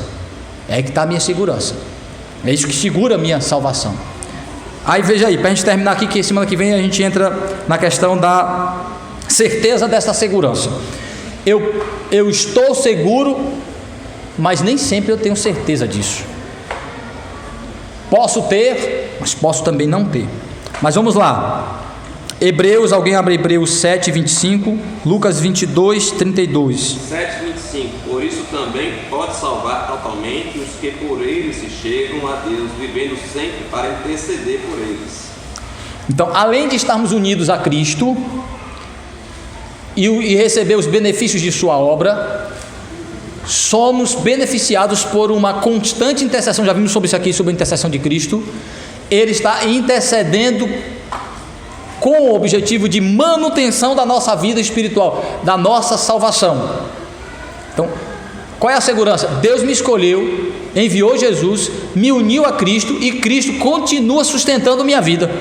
É aí que está a minha segurança. É isso que segura a minha salvação. Aí veja aí, para a gente terminar aqui, que semana que vem a gente entra na questão da certeza dessa segurança. Eu estou seguro, mas nem sempre eu tenho certeza disso. Posso ter, mas posso também não ter. Mas vamos lá. Hebreus, alguém abre Hebreus 7, 25, Lucas 22, 32. 7, 25. Por isso também pode salvar totalmente os que por ele se chegam a Deus, vivendo sempre para interceder por eles. Então, além de estarmos unidos a Cristo e receber os benefícios de sua obra, somos beneficiados por uma constante intercessão. Já vimos sobre isso aqui, sobre a intercessão de Cristo. Ele está intercedendo com o objetivo de manutenção da nossa vida espiritual, da nossa salvação. Então, qual é a segurança? Deus me escolheu, enviou Jesus, me uniu a Cristo e Cristo continua sustentando minha vida.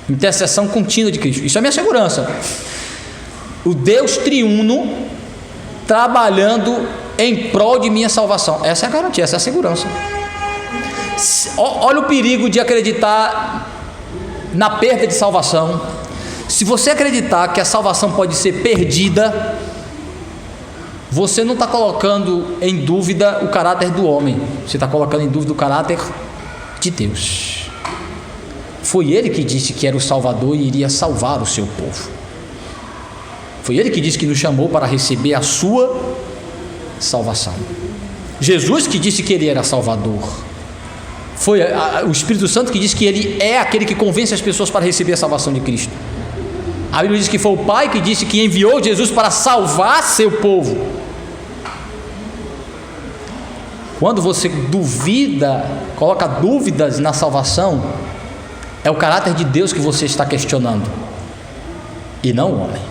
Intercessão contínua de Cristo. Isso é minha segurança. O Deus triuno trabalhando em prol de minha salvação. Essa é a garantia, essa é a segurança. Olha o perigo de acreditar na perda de salvação. Se você acreditar que a salvação pode ser perdida, você não está colocando em dúvida o caráter do homem, você está colocando em dúvida o caráter de Deus. Foi Ele que disse que era o Salvador e iria salvar o seu povo. Foi Ele que disse que nos chamou para receber a sua salvação. Jesus que disse que Ele era Salvador. Foi o Espírito Santo que disse que Ele é aquele que convence as pessoas para receber a salvação de Cristo. A Bíblia diz que foi o Pai que disse que enviou Jesus para salvar seu povo. Quando você duvida, coloca dúvidas na salvação, é o caráter de Deus que você está questionando, e não o homem.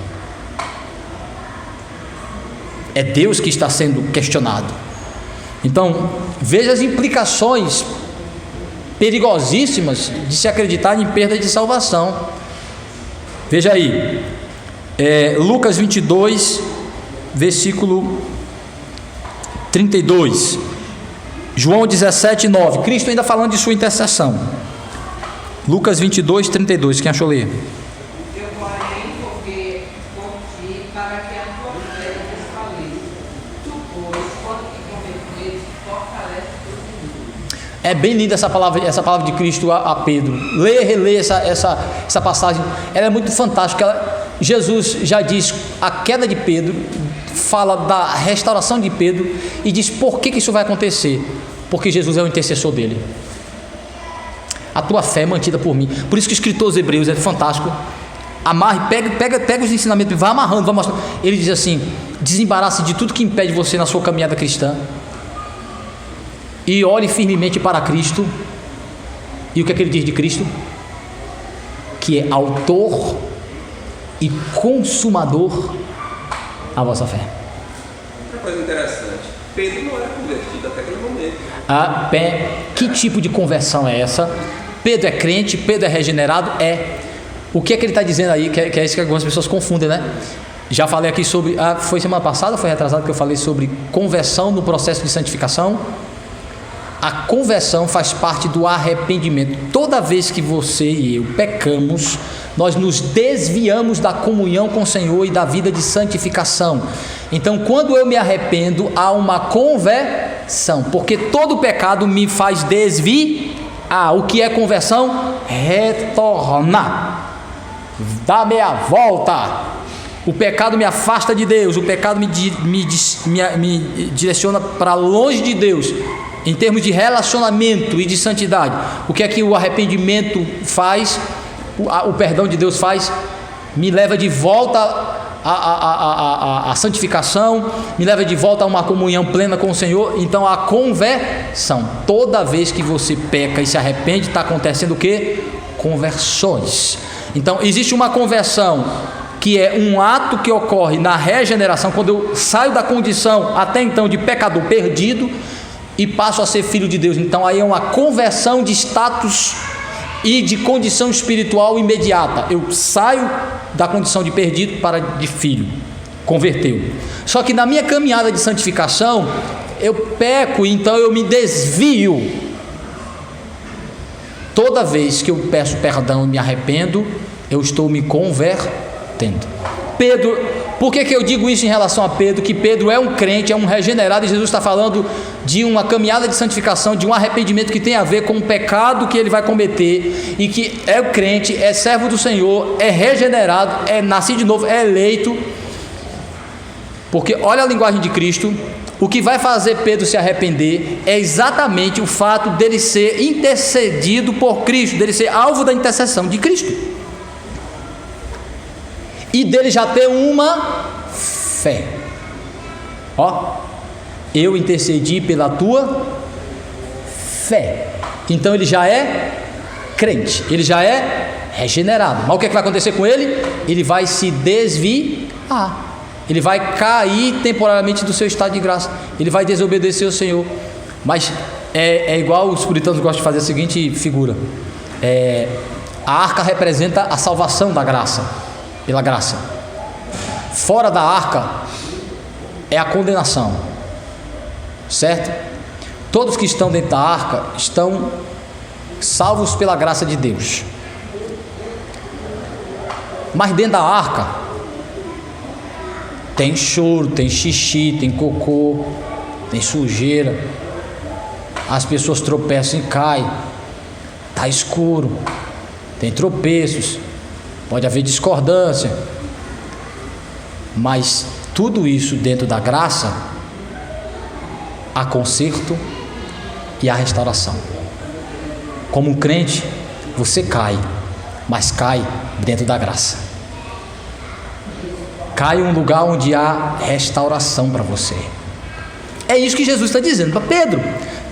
É Deus que está sendo questionado. Então, veja as implicações perigosíssimas de se acreditar em perda de salvação. Veja aí, Lucas 22, versículo 32, João 17, 9, Cristo ainda falando de sua intercessão. Lucas 22, 32, quem achou ler? Eu, porém, roguei por ti para que a tua fé desfaleça. Tu, pois, quando te converteres, fortalece teu irmão. É bem linda essa palavra de Cristo a Pedro. Lê e relê essa passagem. Ela é muito fantástica. Jesus já diz a queda de Pedro, fala da restauração de Pedro e diz por que isso vai acontecer. Porque Jesus é o intercessor dele. A tua fé é mantida por mim. Por isso que o escritor aos Hebreus é fantástico. Amarre, pega os ensinamentos, vai amarrando, vai mostrando. Ele diz assim: desembarace de tudo que impede você na sua caminhada cristã e olhe firmemente para Cristo. E o que é que ele diz de Cristo? Que é autor e consumador a vossa fé. Outra coisa interessante, Pedro não era convertido até aquele momento. Que tipo de conversão é essa? Pedro é crente, Pedro é regenerado? É. O que é que ele está dizendo aí? Que é isso que algumas pessoas confundem, né? Já falei aqui sobre, foi semana passada, foi retrasado que eu falei sobre conversão no processo de santificação. A conversão faz parte do arrependimento. Toda vez que você e eu pecamos, nós nos desviamos da comunhão com o Senhor e da vida de santificação. Então, quando eu me arrependo, há uma conversão, porque todo pecado me faz desviar. O que é conversão? Retornar, dar meia volta. O pecado me afasta de Deus, o pecado me direciona para longe de Deus, em termos de relacionamento e de santidade. O que é que o arrependimento faz? O perdão de Deus faz? Me leva de volta à santificação, me leva de volta a uma comunhão plena com o Senhor. Então a conversão, toda vez que você peca e se arrepende, está acontecendo o quê? Conversões. Então existe uma conversão que é um ato que ocorre na regeneração, quando eu saio da condição até então de pecador perdido e passo a ser filho de Deus. Então aí é uma conversão de status e de condição espiritual imediata. Eu saio da condição de perdido para de filho, converteu. Só que na minha caminhada de santificação, eu peco, então eu me desvio. Toda vez que eu peço perdão e me arrependo, eu estou me convertendo. Pedro, por que eu digo isso em relação a Pedro? Que Pedro é um crente, é um regenerado, e Jesus está falando de uma caminhada de santificação, de um arrependimento que tem a ver com o pecado que ele vai cometer, e que é o crente, é servo do Senhor, é regenerado, é nascido de novo, é eleito. Porque olha a linguagem de Cristo. O que vai fazer Pedro se arrepender é exatamente o fato dele ser intercedido por Cristo, dele ser alvo da intercessão de Cristo, e dele já ter uma fé. Eu intercedi pela tua fé. Então ele já é crente, ele já é regenerado. Mas o que é que vai acontecer com ele? Ele vai se desviar, ele vai cair temporariamente do seu estado de graça, ele vai desobedecer ao Senhor. Mas é igual os puritanos gostam de fazer a seguinte figura: a arca representa a salvação da graça, pela graça. Fora da arca é a condenação, certo? Todos que estão dentro da arca estão salvos pela graça de Deus. Mas dentro da arca tem choro, tem xixi, tem cocô, tem sujeira, as pessoas tropeçam e caem, está escuro, tem tropeços, pode haver discordância, mas tudo isso dentro da graça há conserto e há restauração. Como um crente, você cai, mas cai dentro da graça. Cai em um lugar onde há restauração para você. É isso que Jesus está dizendo para Pedro.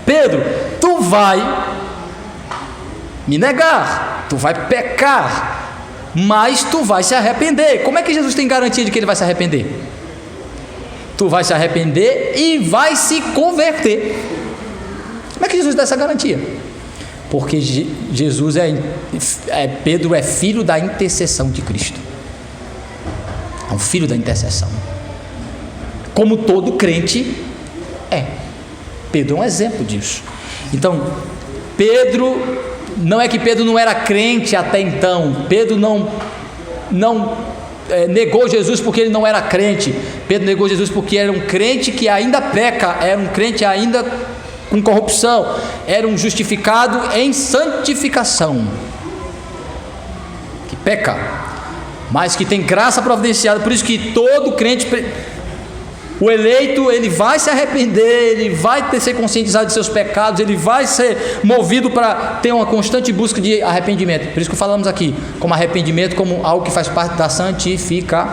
Pedro, tu vai me negar, tu vai pecar, mas tu vai se arrepender. Como é que Jesus tem garantia de que ele vai se arrepender? Tu vai se arrepender e vai se converter. Como é que Jesus dá essa garantia? Porque Jesus Pedro é filho da intercessão de Cristo. É um filho da intercessão. Como todo crente é. Pedro é um exemplo disso. Então, Pedro, não é que Pedro não era crente até então. Pedro não negou Jesus porque ele não era crente. Pedro negou Jesus porque era um crente que ainda peca, era um crente ainda com corrupção, era um justificado em santificação, que peca, mas que tem graça providenciada. Por isso que todo crente, o eleito, ele vai se arrepender, ele vai ser conscientizado de seus pecados, ele vai ser movido para ter uma constante busca de arrependimento. Por isso que falamos aqui, como arrependimento, como algo que faz parte da santificação.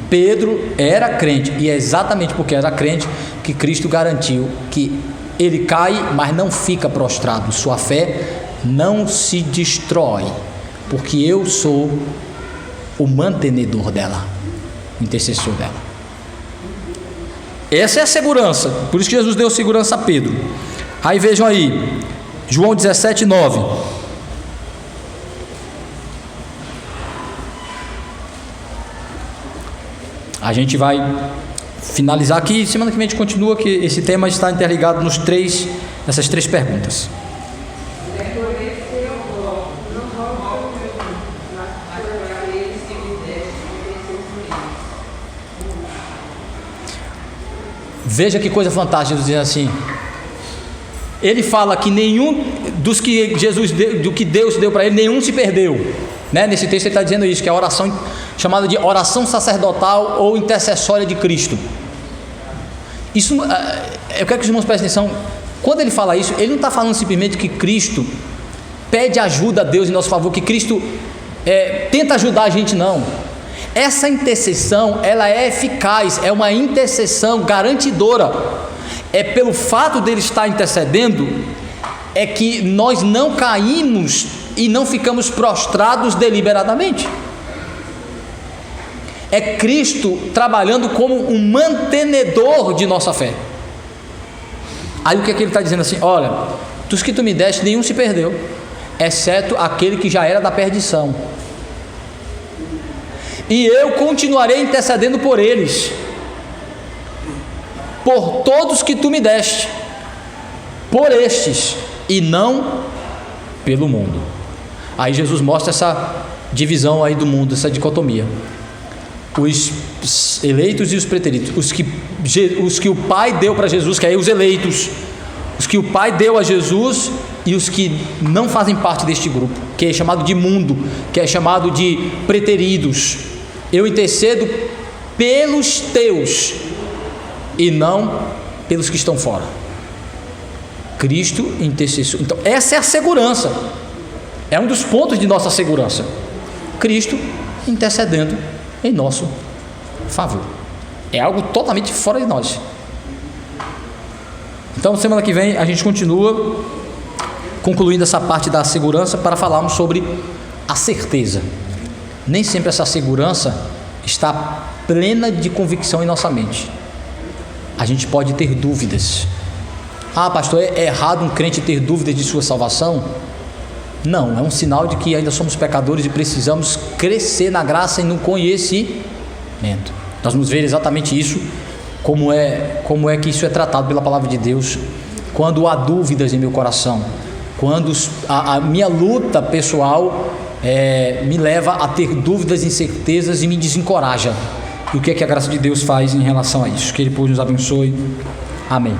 Pedro era crente, e é exatamente porque era crente que Cristo garantiu que ele cai, mas não fica prostrado. Sua fé não se destrói, porque eu sou o mantenedor dela. intercessor dela. Essa é a segurança. Por isso que Jesus deu segurança a Pedro. Aí vejam aí, João 17:9. A gente vai finalizar aqui. Semana que vem a gente continua, que esse tema está interligado nessas três perguntas. Veja que coisa fantástica, Jesus dizendo assim. Ele fala que nenhum dos que Jesus deu, do que Deus deu para ele, nenhum se perdeu, né? Nesse texto ele está dizendo isso, que é a oração chamada de oração sacerdotal ou intercessória de Cristo. Isso, eu quero que os irmãos prestem atenção. Quando ele fala isso, ele não está falando simplesmente que Cristo pede ajuda a Deus em nosso favor, que Cristo tenta ajudar a gente, não. Essa intercessão, ela é eficaz, é uma intercessão garantidora. É pelo fato dele estar intercedendo, é que nós não caímos e não ficamos prostrados deliberadamente. É Cristo trabalhando como um mantenedor de nossa fé. Aí o que é que ele está dizendo assim? Olha, dos que tu me deste, nenhum se perdeu, exceto aquele que já era da perdição. E eu continuarei intercedendo por eles, por todos que tu me deste, por estes, e não pelo mundo. Aí Jesus mostra essa divisão aí do mundo, essa dicotomia. Os eleitos e os preteridos, os que o Pai deu para Jesus, que é os eleitos, os que o Pai deu a Jesus, e os que não fazem parte deste grupo, que é chamado de mundo, que é chamado de preteridos. Eu intercedo pelos teus e não pelos que estão fora. Cristo intercessor. Então essa é a segurança, é um dos pontos de nossa segurança. Cristo intercedendo em nosso favor. É algo totalmente fora de nós. Então semana que vem a gente continua concluindo essa parte da segurança para falarmos sobre a certeza. Nem sempre essa segurança está plena de convicção em nossa mente. A gente pode ter dúvidas. Ah, pastor, é errado um crente ter dúvidas de sua salvação? Não, é um sinal de que ainda somos pecadores e precisamos crescer na graça e no conhecimento. Nós vamos ver exatamente isso, como é que isso é tratado pela palavra de Deus. Quando há dúvidas em meu coração, quando a minha luta pessoal me leva a ter dúvidas, incertezas e me desencoraja. E o que é que a graça de Deus faz em relação a isso? Que Ele pois nos abençoe. Amém.